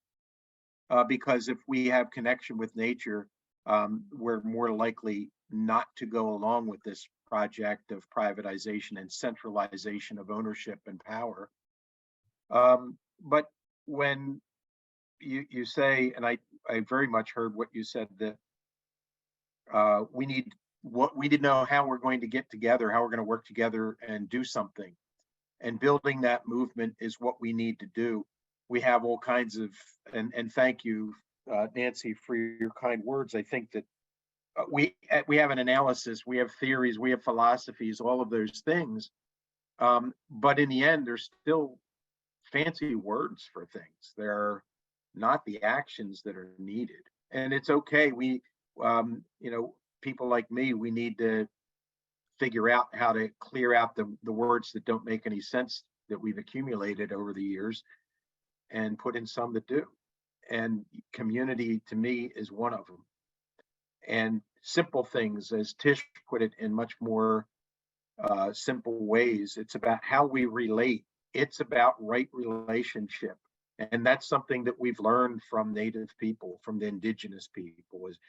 S4: Because if we have connection with nature, we're more likely not to go along with this project of privatization and centralization of ownership and power. But when you say, and I very much heard what you said, that we need to know how we're going to get together, how we're going to work together and do something. And building that movement is what we need to do. We have all kinds of, and thank you, Nancy, for your kind words. I think that we have an analysis, we have theories, we have philosophies, all of those things. But in the end, there's still fancy words for things. They're not the actions that are needed. And it's okay. We, people like me, we need to figure out how to clear out the words that don't make any sense that we've accumulated over the years, and put in some that do. And community, to me, is one of them. And simple things, as Tish put it, in much more simple ways. It's about how we relate. It's about right relationship. And that's something that we've learned from Native people, from the indigenous people, is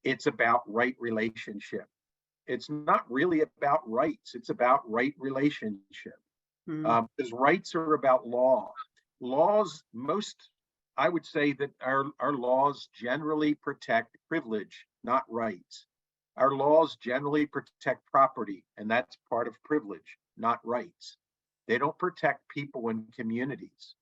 S4: it's about right relationship. It's not really about rights. It's about right relationship. Because rights are about law. Laws, most I would say that our laws generally protect privilege, not rights. Our laws generally protect property, and that's part of privilege, not rights. They don't protect people and communities.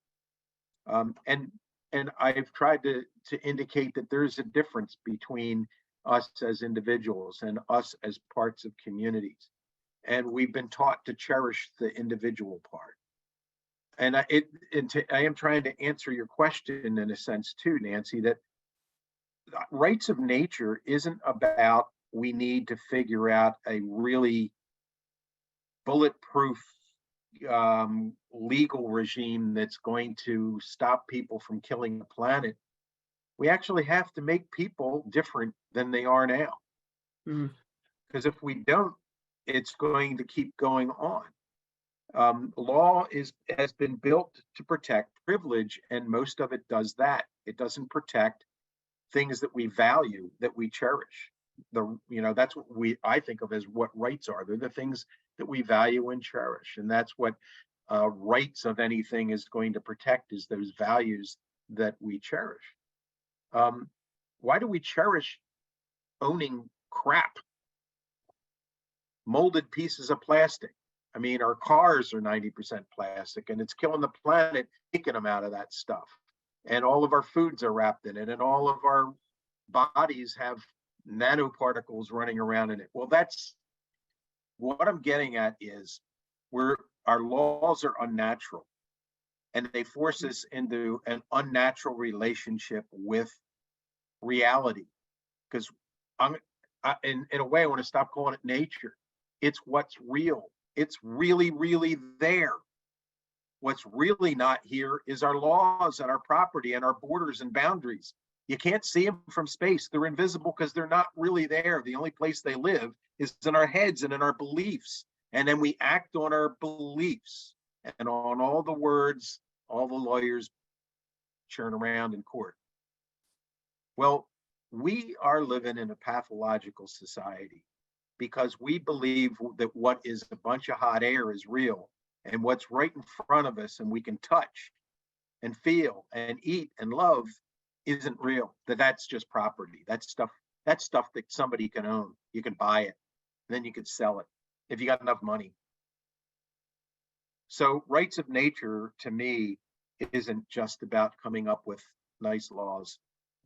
S4: And I've tried to indicate that there's a difference between us as individuals and us as parts of communities. And we've been taught to cherish the individual part. And I am trying to answer your question in a sense too, Nancy, that rights of nature isn't about we need to figure out a really bulletproof legal regime that's going to stop people from killing the planet. We actually have to make people different than they are now. Because if we don't, it's going to keep going on. Law has been built to protect privilege, and most of it does that. It doesn't protect things that we value, that we cherish. That's what I think of as what rights are. They're the things that we value and cherish, and that's what rights of anything is going to protect, is those values that we cherish. Why do we cherish owning crap? Molded pieces of plastic. I mean, our cars are 90% plastic, and it's killing the planet, taking them out of that stuff. And all of our foods are wrapped in it, and all of our bodies have nanoparticles running around in it. Well, that's what I'm getting at, is our laws are unnatural, and they force us into an unnatural relationship with reality. Because in a way, I want to stop calling it nature. It's what's real. It's really, really there. What's really not here is our laws and our property and our borders and boundaries. You can't see them from space. They're invisible because they're not really there. The only place they live is in our heads and in our beliefs. And then we act on our beliefs and on all the words all the lawyers churn around in court. Well, we are living in a pathological society because we believe that what is a bunch of hot air is real, and what's right in front of us and we can touch and feel and eat and love isn't real. That's just property. That's stuff that somebody can own. You can buy it, and then you can sell it if you got enough money. So rights of nature, to me, isn't just about coming up with nice laws.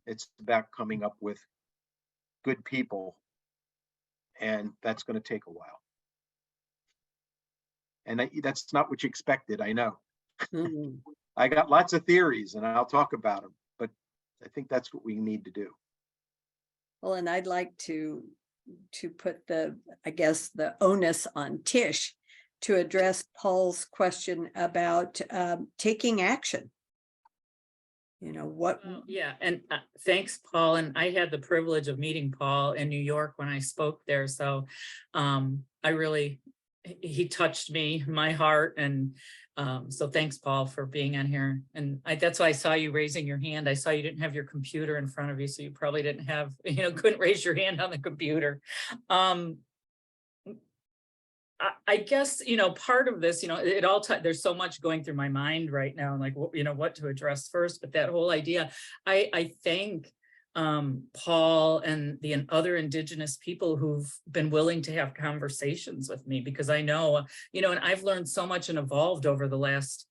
S4: It's about coming up with good people, and that's going to take a while. And that's not what you expected, I know. I got lots of theories, and I'll talk about them, but I think that's what we need to do.
S2: Well, and I'd like to put the onus on Tish to address Paul's question about taking action.
S3: Yeah, and thanks, Paul. And I had the privilege of meeting Paul in New York when I spoke there. So he touched me, my heart. And so thanks, Paul, for being on here. And that's why I saw you raising your hand. I saw you didn't have your computer in front of you, so you probably didn't have, couldn't raise your hand on the computer. I guess, part of this, there's so much going through my mind right now, like, what to address first, but that whole idea, I thank Paul and the other Indigenous people who've been willing to have conversations with me, because I know, and I've learned so much and evolved over the last,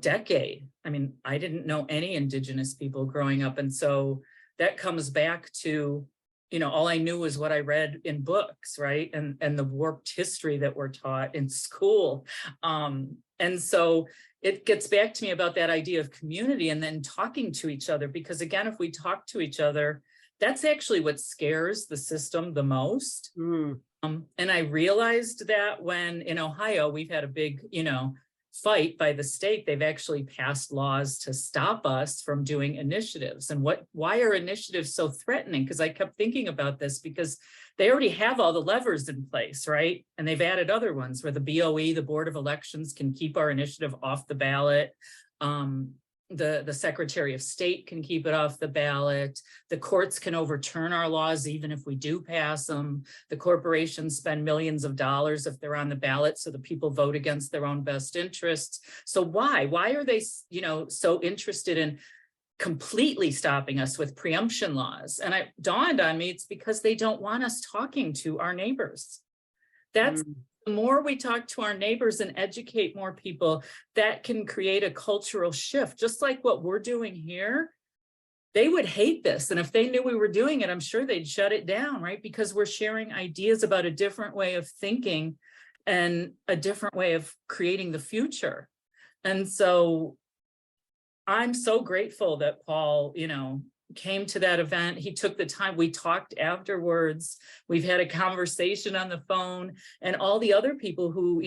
S3: decade. I mean, I didn't know any Indigenous people growing up. And so that comes back to, all I knew was what I read in books, right? And the warped history that we're taught in school. And so it gets back to me about that idea of community and then talking to each other, because again, if we talk to each other, that's actually what scares the system the most. And I realized that when in Ohio, we've had a big, fight by the state. They've actually passed laws to stop us from doing initiatives. And why are initiatives so threatening? Because I kept thinking about this, because they already have all the levers in place, right? And they've added other ones where the BOE, the Board of Elections, can keep our initiative off the ballot. The Secretary of State can keep it off the ballot. The courts can overturn our laws even if we do pass them. The corporations spend millions of dollars if they're on the ballot, so the people vote against their own best interests. So why are they, so interested in completely stopping us with preemption laws. And it dawned on me, it's because they don't want us talking to our neighbors. That's the more we talk to our neighbors and educate more people, that can create a cultural shift, just like what we're doing here. They would hate this. And if they knew we were doing it, I'm sure they'd shut it down, right? Because we're sharing ideas about a different way of thinking and a different way of creating the future. And so I'm so grateful that Paul, came to that event. He took the time. We talked afterwards. We've had a conversation on the phone, and all the other people who,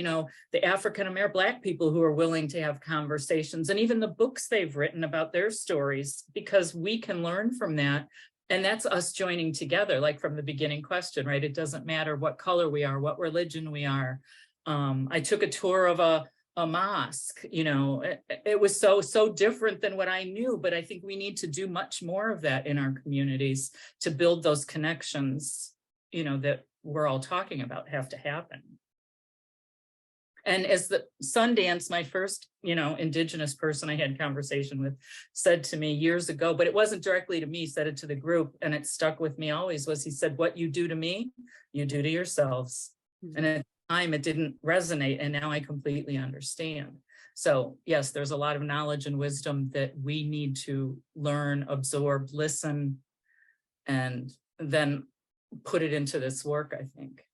S3: the African-American Black people who are willing to have conversations, and even the books they've written about their stories, because we can learn from that. And that's us joining together, like from the beginning question, right? It doesn't matter what color we are, what religion we are. I took a tour of a mosque, it was so different than what I knew, but I think we need to do much more of that in our communities to build those connections, that we're all talking about have to happen. And as the Sundance, my first, Indigenous person I had conversation with said to me years ago, but it wasn't directly to me, said it to the group, and it stuck with me always, was he said, what you do to me, you do to yourselves. And at the time it didn't resonate, and now I completely understand. So yes, there's a lot of knowledge and wisdom that we need to learn, absorb, listen, and then put it into this work, I think.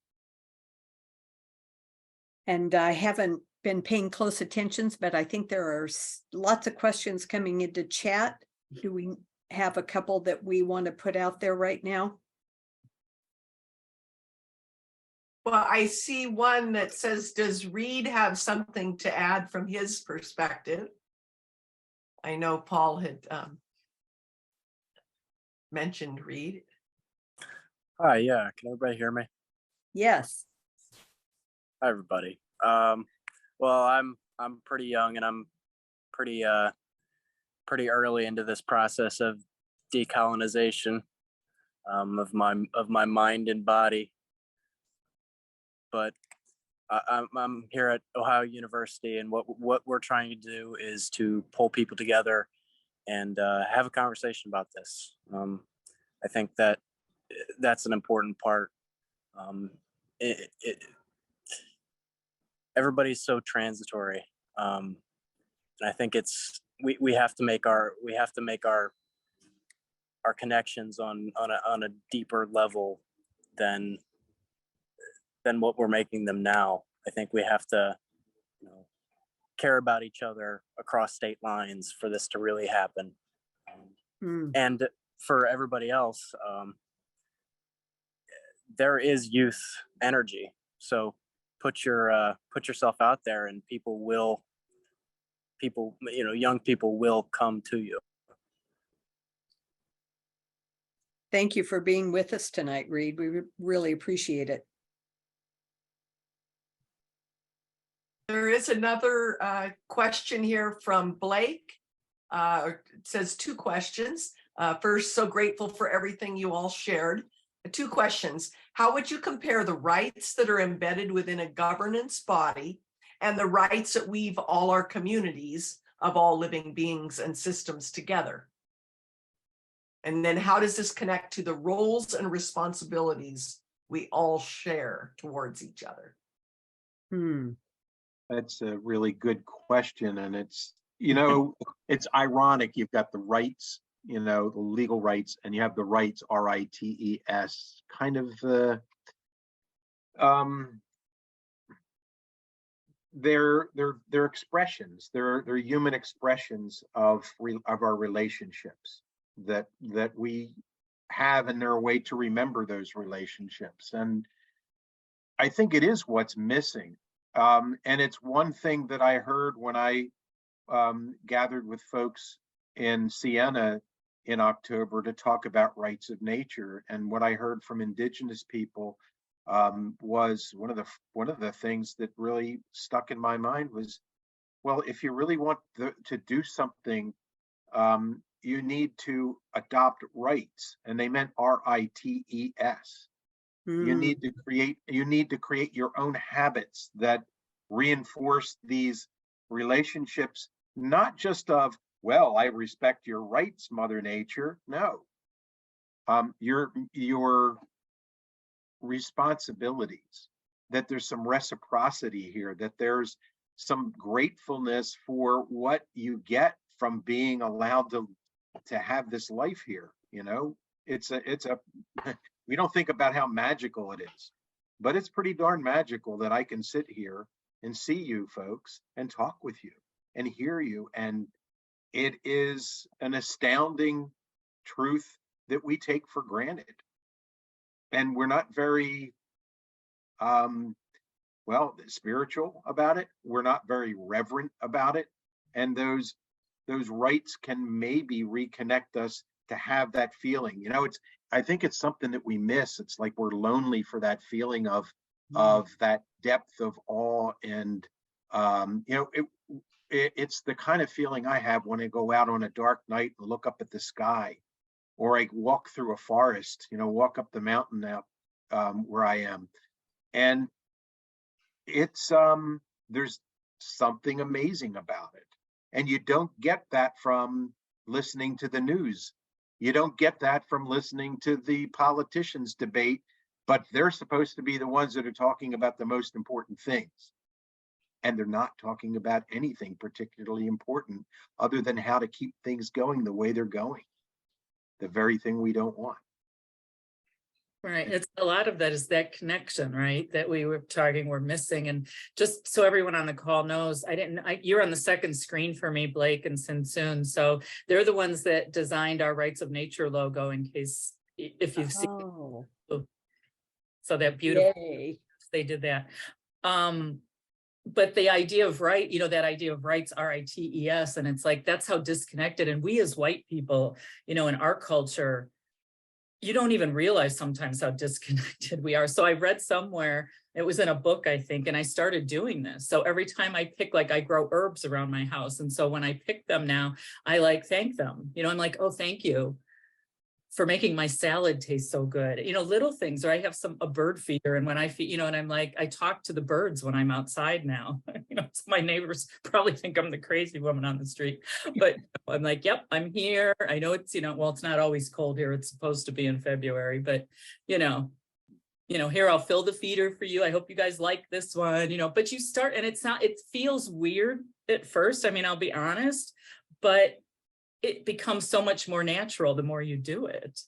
S2: And I haven't been paying close attention, but I think there are lots of questions coming into chat. Do we have a couple that we want to put out there right now?
S1: Well, I see one that says, does Reed have something to add from his perspective? I know Paul had mentioned Reed.
S7: Hi, yeah. Can everybody hear me?
S2: Yes.
S7: Hi, everybody. Well, I'm pretty young, and I'm pretty early into this process of decolonization of my mind and body. But I'm here at Ohio University, and what we're trying to do is to pull people together and have a conversation about this. I think that's an important part. Everybody's so transitory, and I think we have to make our connections on a deeper level than what we're making them now. I think we have to care about each other across state lines for this to really happen. And for everybody else, there is youth energy. So put yourself out there, and young people will come to you.
S2: Thank you for being with us tonight, Reed. We really appreciate it.
S1: There is another question here from Blake. It says two questions. First, so grateful for everything you all shared. Two questions. How would you compare the rights that are embedded within a governance body and the rights that weave all our communities of all living beings and systems together? And then how does this connect to the roles and responsibilities we all share towards each other?
S4: That's a really good question. And it's, it's ironic. You've got the rights, the legal rights, and you have the rights, R-I-T-E-S, kind of they're expressions. They're human expressions of our relationships that we have, and they're a way to remember those relationships. And I think it is what's missing. And it's one thing that I heard when I gathered with folks in Siena in October to talk about rights of nature. And what I heard from Indigenous people was one of the things that really stuck in my mind was, well, if you really want to do something, you need to adopt rights, and they meant R-I-T-E-S. You need to create your own habits that reinforce these relationships, not just of well, I respect your rights, Mother Nature. No. Your responsibilities, that there's some reciprocity here, that there's some gratefulness for what you get from being allowed to have this life here. You know, it's a we don't think about how magical it is, but it's pretty darn magical that I can sit here and see you folks and talk with you and hear you. And it is an astounding truth that we take for granted. And we're not very, well, spiritual about it. We're not very reverent about it. And those rights can maybe reconnect us to have that feeling. You know, I think it's something that we miss. It's like we're lonely for that feeling of that depth of awe. And, you know, it's the kind of feeling I have when I go out on a dark night and look up at the sky, or I walk through a forest, you know, walk up the mountain out where I am. And it's, there's something amazing about it. And you don't get that from listening to the news. You don't get that from listening to the politicians debate, but they're supposed to be the ones that are talking about the most important things. And they're not talking about anything particularly important other than how to keep things going the way they're going. The very thing we don't want.
S3: Right. It's a lot of that is that connection, right? That we were talking, we're missing. And just so everyone on the call knows, you're on the second screen for me, Blake and Sinsoon. So they're the ones that designed our Rights of Nature logo, in case, if you've seen it. So that beautiful, they did that. But the idea of right, you know, that idea of rights, R-I-T-E-S, and it's like, that's how disconnected. And we as white people, you know, in our culture, you don't even realize sometimes how disconnected we are. So I read somewhere, it was in a book, I think, and I started doing this. So every time I pick, like I grow herbs around my house. And so when I pick them now, I like thank them, you know, I'm like, oh, thank you for making my salad taste so good. You know, little things, or I have a bird feeder, and when I feed, you know, and I'm like, I talk to the birds when I'm outside now. You know, so my neighbors probably think I'm the crazy woman on the street, but I'm like, yep, I'm here. I know it's, you know, well, it's not always cold here. It's supposed to be in February, but you know, here, I'll fill the feeder for you. I hope you guys like this one, you know, but you start, and it feels weird at first. I mean, I'll be honest, but it becomes so much more natural the more you do it.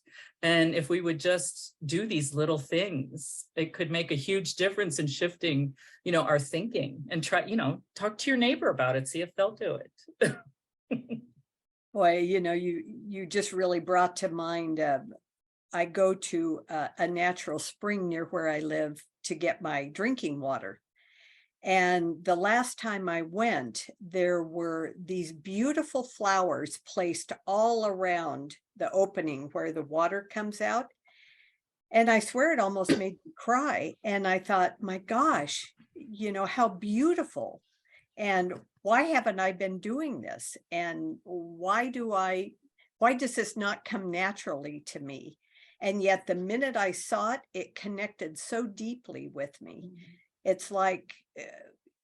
S3: And if we would just do these little things, it could make a huge difference in shifting, you know, our thinking, and try, you know, talk to your neighbor about it, see if they'll do it.
S2: Boy, you know, you just really brought to mind, I go to a natural spring near where I live to get my drinking water. And the last time I went, there were these beautiful flowers placed all around the opening where the water comes out. And I swear it almost made me cry. And I thought, my gosh, you know, how beautiful. And why haven't I been doing this? And why does this not come naturally to me? And yet the minute I saw it, it connected so deeply with me. It's like,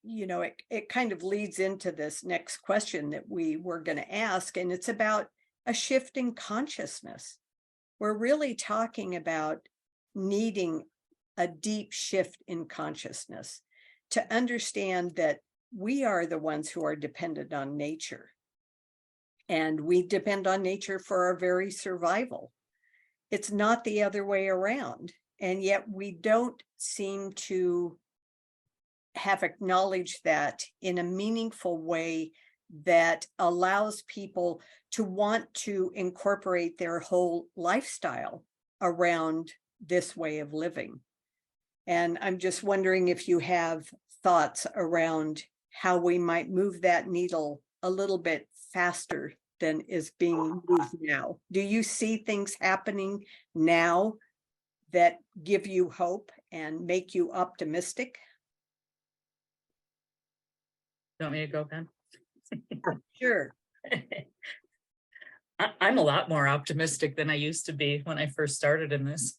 S2: you know, it kind of leads into this next question that we were going to ask, and it's about a shift in consciousness. We're really talking about needing a deep shift in consciousness to understand that we are the ones who are dependent on nature. And we depend on nature for our very survival. It's not the other way around. And yet we don't seem to have acknowledged that in a meaningful way that allows people to want to incorporate their whole lifestyle around this way of living. And I'm just wondering if you have thoughts around how we might move that needle a little bit faster than is being moved now. Do you see things happening now that give you hope and make you optimistic?
S3: You want me to go, Ben?
S2: Sure.
S3: I'm a lot more optimistic than I used to be when I first started in this.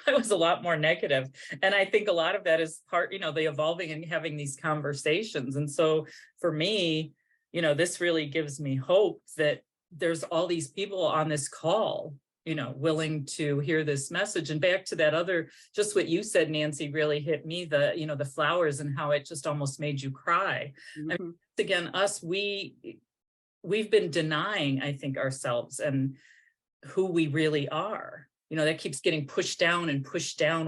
S3: I was a lot more negative. And I think a lot of that is part, you know, the evolving and having these conversations. And so for me, you know, this really gives me hope that there's all these people on this call, you know, willing to hear this message. And back to that other, just what you said, Nancy, really hit me, the, you know, the flowers and how it just almost made you cry. I mean, again, us, we've been denying, I think, ourselves and who we really are. You know, that keeps getting pushed down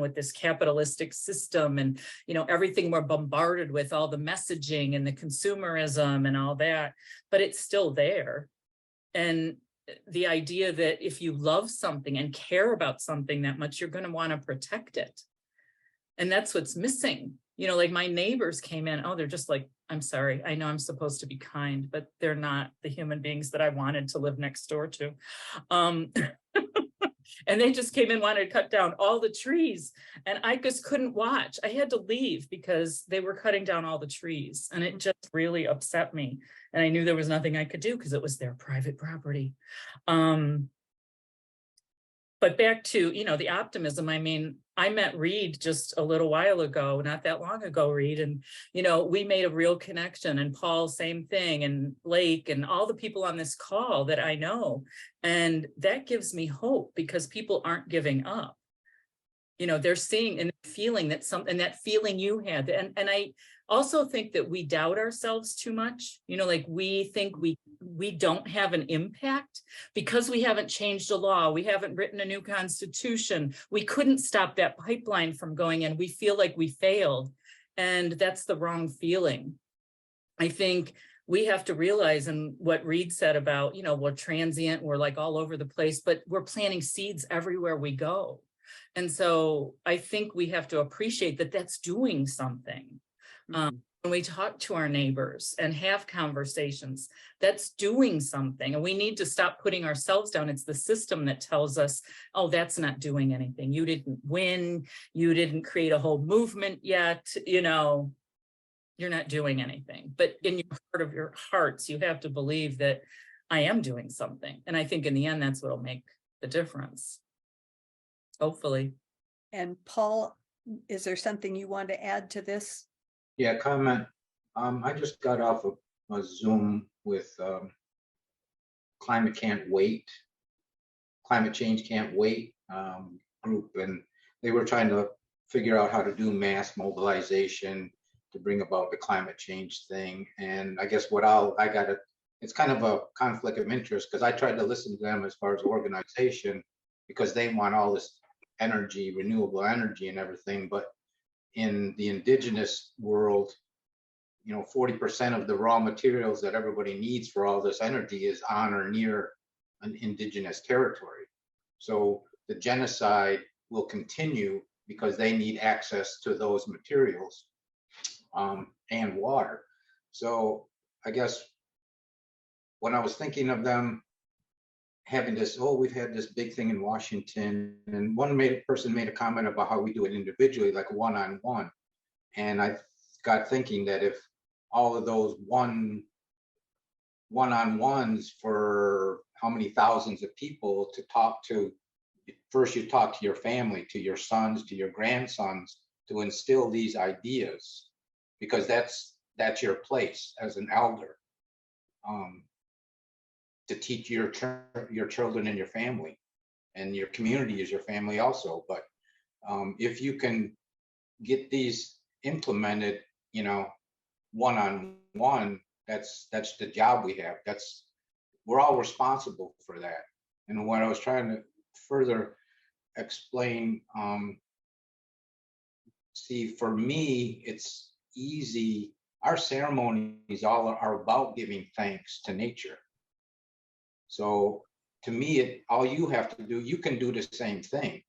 S3: with this capitalistic system and, you know, everything we're bombarded with, all the messaging and the consumerism and all that, but it's still there. And the idea that if you love something and care about something that much, you're going to want to protect it. And that's what's missing. You know, like my neighbors came in, oh, they're just like, I'm sorry, I know I'm supposed to be kind, but they're not the human beings that I wanted to live next door to. And they just came in, wanted to cut down all the trees. And I just couldn't watch. I had to leave because they were cutting down all the trees. And it just really upset me. And I knew there was nothing I could do because it was their private property. But back to, you know, the optimism. I mean, I met Reed just a little while ago, not that long ago, Reed. And, you know, we made a real connection, and Paul, same thing, and Blake and all the people on this call that I know. And that gives me hope because people aren't giving up. You know, they're seeing and feeling that something, that feeling you had. And I also think that we doubt ourselves too much. You know, like we think we don't have an impact because we haven't changed a law. We haven't written a new constitution. We couldn't stop that pipeline from going in. We feel like we failed. And that's the wrong feeling. I think we have to realize, and what Reed said about, you know, we're transient, we're like all over the place, but we're planting seeds everywhere we go. And so I think we have to appreciate that that's doing something. When we talk to our neighbors and have conversations, that's doing something. And we need to stop putting ourselves down. It's the system that tells us, oh, that's not doing anything. You didn't win. You didn't create a whole movement yet. You know, you're not doing anything. But in your heart of your hearts, you have to believe that I am doing something. And I think in the end, that's what'll make the difference. Hopefully.
S2: And Paul, is there something you want to add to this?
S6: Yeah, comment. I just got off of a Zoom with Climate Change Can't Wait group, and they were trying to figure out how to do mass mobilization to bring about the climate change thing. And I guess it's kind of a conflict of interest because I tried to listen to them as far as organization because they want all this energy, renewable energy and everything, but in the indigenous world, you know, 40% of the raw materials that everybody needs for all this energy is on or near an indigenous territory. So the genocide will continue because they need access to those materials and water. So I guess when I was thinking of them having this, oh, we've had this big thing in Washington, and one person made a comment about how we do it individually, like one-on-one. And I got thinking that if all of those one-on-ones for how many thousands of people to talk to, first you talk to your family, to your sons, to your grandsons, to instill these ideas, because that's your place as an elder. To teach your children and your family, and your community is your family also. But if you can get these implemented, you know, one-on-one, that's the job we have. We're all responsible for that. And what I was trying to further explain, see, for me, it's easy. Our ceremonies all are about giving thanks to nature. So to me, all you have to do, you can do the same thing.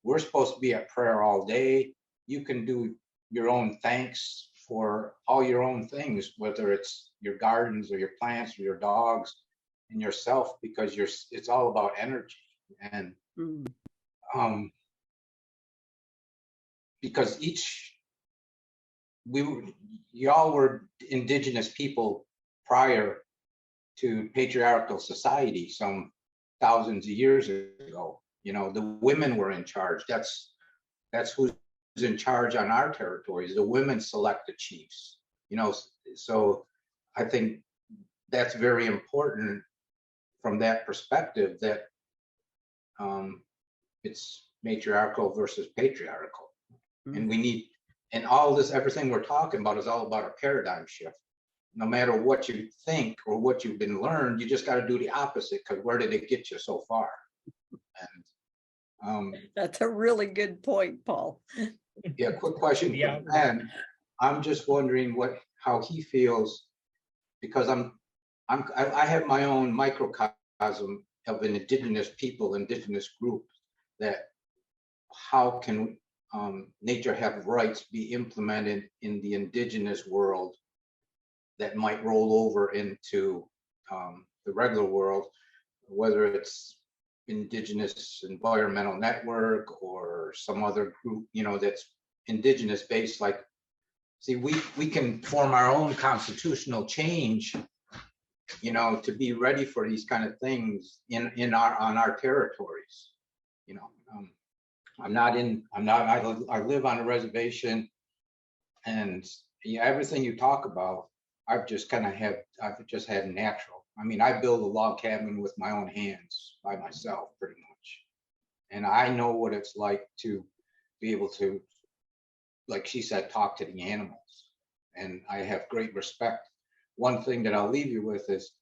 S6: We're supposed to be at prayer all day. You can do your own thanks for all your own things, whether it's your gardens or your plants or your dogs and yourself, because it's all about energy. And because y'all were indigenous people prior to patriarchal society some thousands of years ago. You know, the women were in charge. That's who's in charge on our territories. The women select the chiefs. You know, so I think that's very important from that perspective, that it's matriarchal versus patriarchal. And we need, and all this, everything we're talking about is all about a paradigm shift. No matter what you think or what you've been learned, you just got to do the opposite, because where did it get you so far? And
S2: That's a really good point, Paul.
S6: yeah, quick question for Ben. I'm just wondering how he feels, because I have my own microcosm of an indigenous people, indigenous group, that how can nature have rights be implemented in the indigenous world that might roll over into the regular world, whether it's indigenous environmental network or some other group, that's indigenous based. Like, see, we can form our own constitutional change, to be ready for these kind of things on our territories. I live on a reservation, and everything you talk about, I've just had natural. I mean, I build a log cabin with my own hands by myself, pretty much. And I know what it's like to be able to, like she said, talk to the animals. And I have great respect. One thing that I'll leave you with is,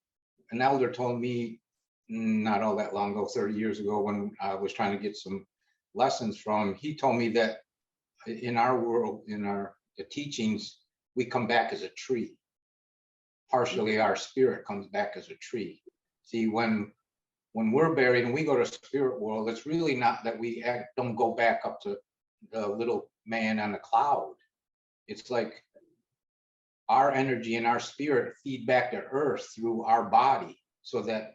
S6: an elder told me not all that long ago, 30 years ago, when I was trying to get some lessons from, he told me that in our world, the teachings, we come back as a tree. Partially our spirit comes back as a tree. See, when we're buried and we go to spirit world, it's really not that we don't go back up to the little man on the cloud. It's like our energy and our spirit feed back to earth through our body, so that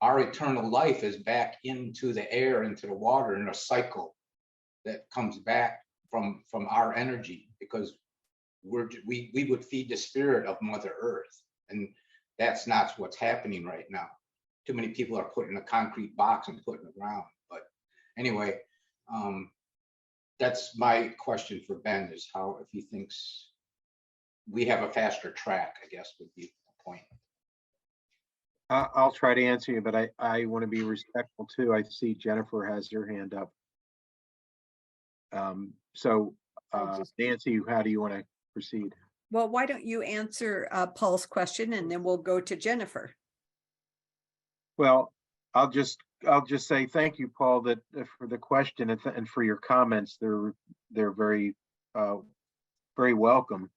S6: our eternal life is back into the air, into the water, in a cycle that comes back from our energy, because we would feed the spirit of Mother Earth, and that's not what's happening right now. Too many people are put in a concrete box and put in the ground. But anyway, that's my question for Ben, is how, if he thinks we have a faster track, I guess would be the point.
S4: I'll try to answer you, but I want to be respectful too. I see Jennifer has her hand up. Nancy, how do you want to proceed?
S2: Well, why don't you answer Paul's question, and then we'll go to Jennifer.
S4: Well, I'll just say thank you, Paul, that for the question and for your comments. They're very very welcome.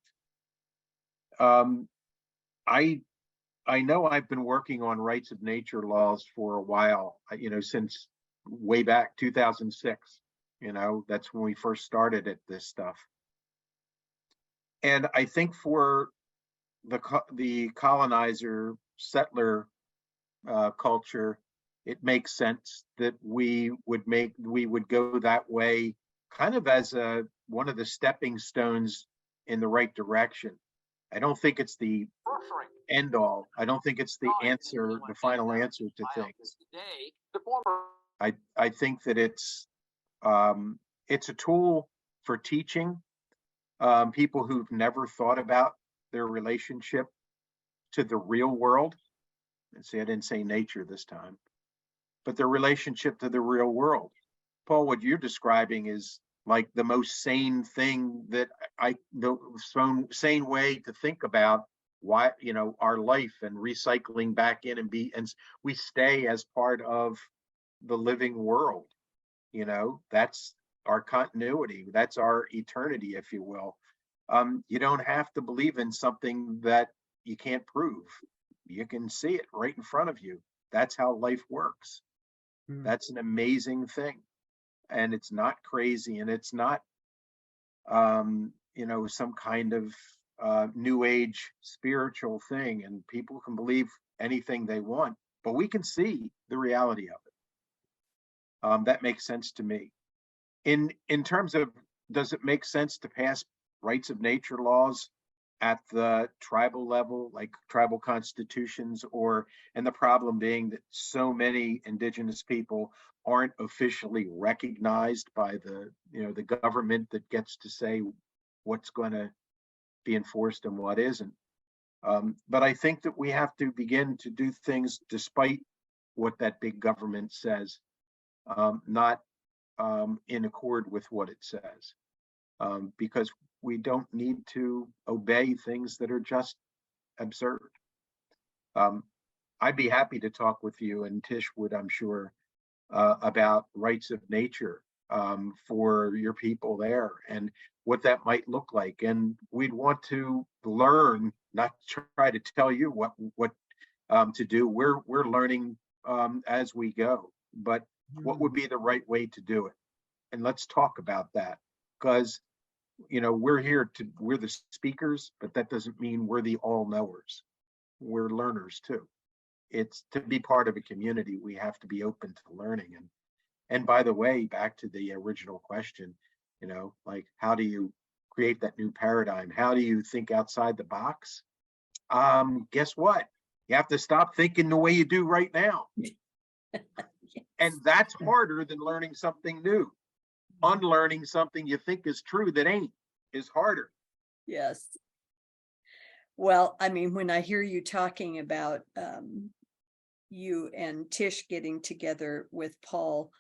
S4: I know I've been working on rights of nature laws for a while, since way back 2006. That's when we first started at this stuff. And I think for the colonizer settler culture, it makes sense that we would go that way, kind of as one of the stepping stones in the right direction. I don't think it's the end all. I don't think it's the answer, the final answer to things. I think that it's a tool for teaching people who've never thought about their relationship to the real world. And see, I didn't say nature this time, but their relationship to the real world. Paul, what you're describing is like the most sane thing that the sane way to think about why, our life, and recycling back in, and we stay as part of the living world. That's our continuity. That's our eternity, if you will. You don't have to believe in something that you can't prove. You can see it right in front of you. That's how life works. That's an amazing thing. And it's not crazy, and it's not, some kind of new age spiritual thing, and people can believe anything they want, but we can see the reality of it. That makes sense to me. In terms of, does it make sense to pass rights of nature laws at the tribal level, like tribal constitutions, and the problem being that so many indigenous people aren't officially recognized by the government that gets to say what's going to be enforced and what isn't. But I think that we have to begin to do things despite what that big government says, not in accord with what it says, because we don't need to obey things that are just absurd. I'd be happy to talk with you, and Tish would, I'm sure, about rights of nature for your people there and what that might look like. And we'd want to learn, not try to tell you what to do. We're learning as we go, but what would be the right way to do it? And let's talk about that, because we're the speakers, but that doesn't mean we're the all knowers. We're learners too. It's to be part of a community, we have to be open to learning. And by the way, back to the original question, like, how do you create that new paradigm? How do you think outside the box? Guess what? You have to stop thinking the way you do right now. And that's harder than learning something new. Unlearning something you think is true that ain't is harder.
S2: Yes. Well, I mean, when I hear you talking about you and Tish getting together with Paul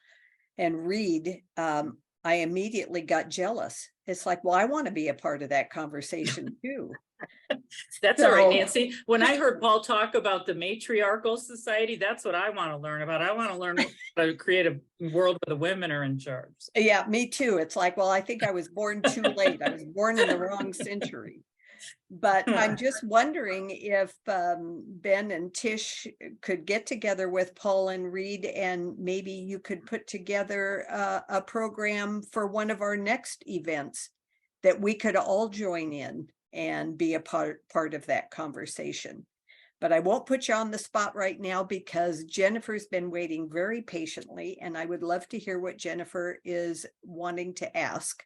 S2: and Reed, I immediately got jealous. It's like, well, I want to be a part of that conversation too.
S3: That's all right, Nancy. When I heard Paul talk about the matriarchal society, that's what I want to learn about. I want to learn how to create a world where the women are in charge.
S2: Yeah, me too. It's like, well, I think I was born too late. I was born in the wrong century. But I'm just wondering if Ben and Tish could get together with Paul and Reed, and maybe you could put together a program for one of our next events that we could all join in and be a part of that conversation. But I won't put you on the spot right now because Jennifer's been waiting very patiently, and I would love to hear what Jennifer is wanting to ask.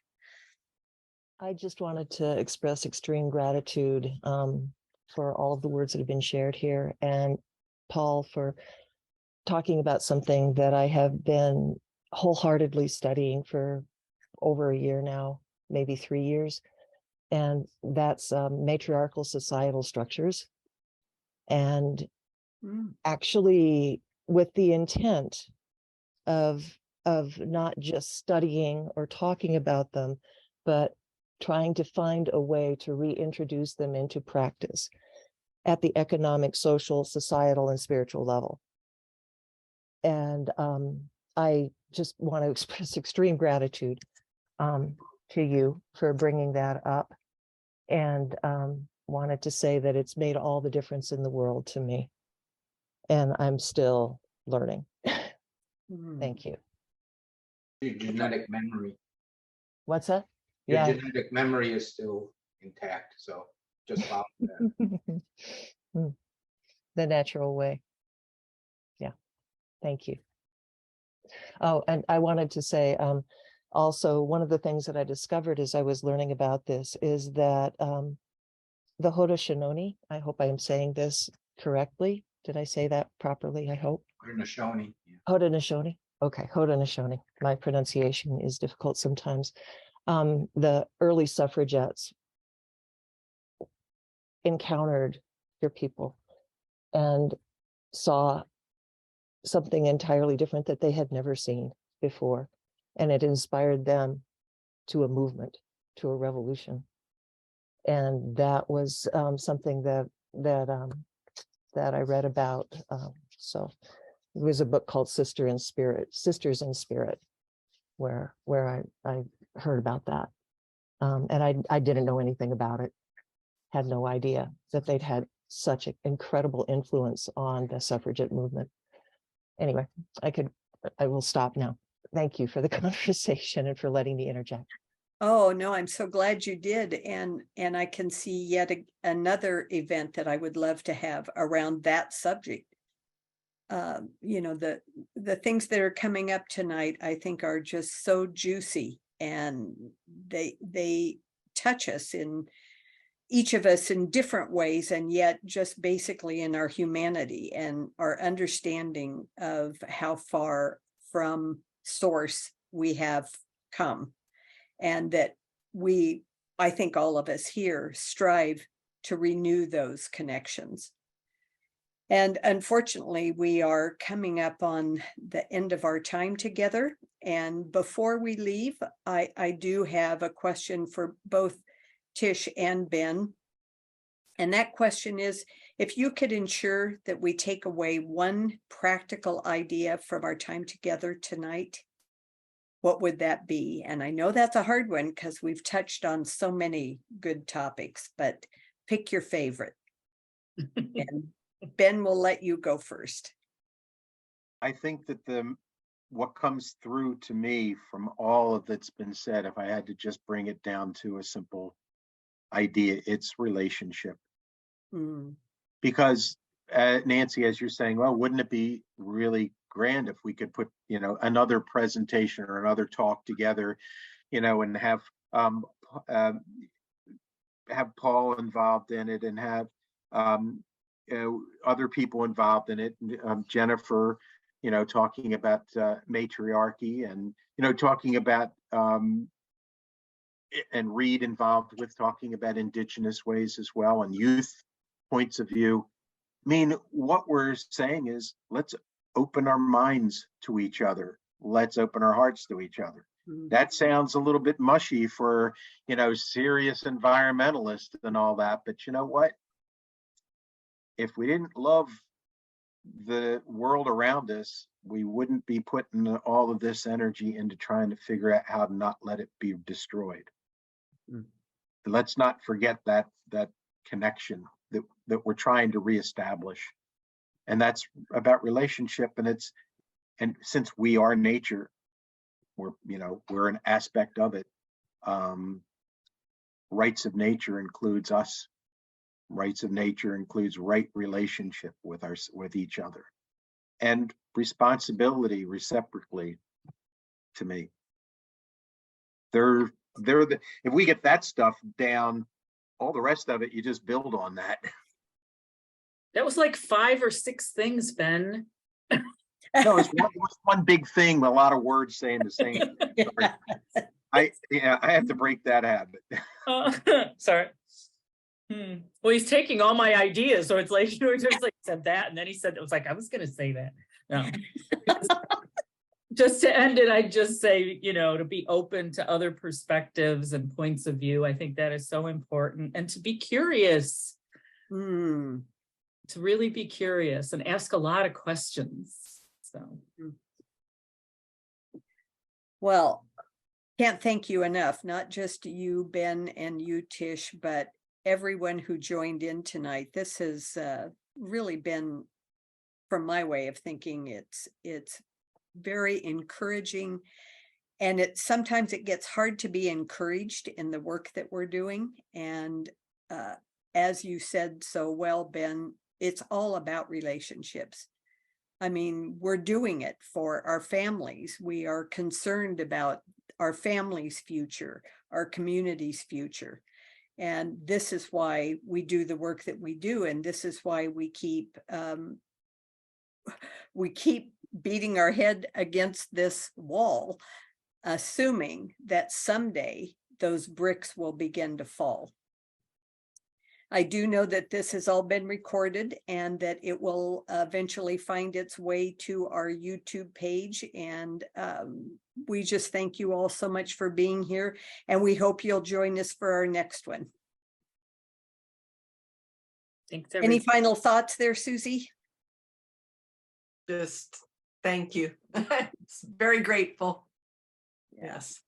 S8: I just wanted to express extreme gratitude for all of the words that have been shared here, and Paul for talking about something that I have been wholeheartedly studying for over a year now, maybe 3 years, and that's matriarchal societal structures. And actually with the intent of not just studying or talking about them, but trying to find a way to reintroduce them into practice at the economic, social, societal, and spiritual level. And I just want to express extreme gratitude to you for bringing that up, and wanted to say that it's made all the difference in the world to me. And I'm still learning. Thank you.
S6: Your genetic memory.
S8: What's that?
S6: Your genetic memory is still intact, so just follow that.
S8: The natural way. Yeah, thank you. Oh, and I wanted to say also, one of the things that I discovered as I was learning about this is that the Haudenosaunee, I hope I am saying this correctly. Did I say that properly? I hope.
S6: Haudenosaunee.
S8: Haudenosaunee. Okay, Haudenosaunee. My pronunciation is difficult sometimes. The early suffragettes encountered your people and saw something entirely different that they had never seen before. And it inspired them to a movement, to a revolution. And that was something that I read about. So it was a book called Sisters in Spirit, where I heard about that. And I didn't know anything about it, had no idea that they'd had such an incredible influence on the suffragette movement. Anyway, I will stop now. Thank you for the conversation and for letting me interject.
S2: Oh, no, I'm so glad you did. And I can see yet another event that I would love to have around that subject. The things that are coming up tonight, I think, are just so juicy, and they touch us in each of us in different ways, and yet just basically in our humanity and our understanding of how far from source we have come, and that I think all of us here strive to renew those connections. And unfortunately, we are coming up on the end of our time together. And before we leave, I do have a question for both Tish and Ben. And that question is, if you could ensure that we take away one practical idea from our time together tonight, what would that be? And I know that's a hard one because we've touched on so many good topics, but pick your favorite. And Ben, will let you go first.
S4: I think that what comes through to me from all of that's been said, if I had to just bring it down to a simple idea, it's relationship.
S2: Mm.
S4: Because Nancy, as you're saying, well, wouldn't it be really grand if we could put, another presentation or another talk together, and have Paul involved in it and have other people involved in it, Jennifer, talking about matriarchy and, talking about and Reed involved with talking about indigenous ways as well and youth points of view. I mean, what we're saying is let's open our minds to each other. Let's open our hearts to each other.
S2: Mm.
S4: That sounds a little bit mushy for, serious environmentalists and all that. But you know what? If we didn't love the world around us, we wouldn't be putting all of this energy into trying to figure out how to not let it be destroyed.
S2: Mm.
S4: Let's not forget that connection that we're trying to reestablish. And that's about relationship. And since we are nature, we're an aspect of it. Rights of nature includes us. Rights of nature includes right relationship with each other, and responsibility reciprocally. To me, if we get that stuff down, all the rest of it you just build on that.
S3: That was like 5 or 6 things, Ben.
S4: No, it was one big thing, a lot of words saying the same thing. Sorry. I have to break that habit.
S3: Sorry. Well, he's taking all my ideas, so it's like, just like said that, and then he said, it was like, I was going to say that. No. Just to end it, I'd just say, to be open to other perspectives and points of view. I think that is so important, and to be curious, to really be curious and ask a lot of questions. So,
S2: well, can't thank you enough, not just you, Ben, and you, Tish, but everyone who joined in tonight. This has really been, from my way of thinking, it's very encouraging, and sometimes it gets hard to be encouraged in the work that we're doing. And as you said so well, Ben, it's all about relationships. I mean, we're doing it for our families. We are concerned about our family's future, our community's future. And this is why we do the work that we do. And this is why we keep beating our head against this wall, assuming that someday those bricks will begin to fall. I do know that this has all been recorded and that it will eventually find its way to our YouTube page. And we just thank you all so much for being here. And we hope you'll join us for our next one.
S3: thanks,
S2: Any
S3: everybody.
S2: final thoughts there, Susie?
S1: Just thank you. It's very grateful. Yes.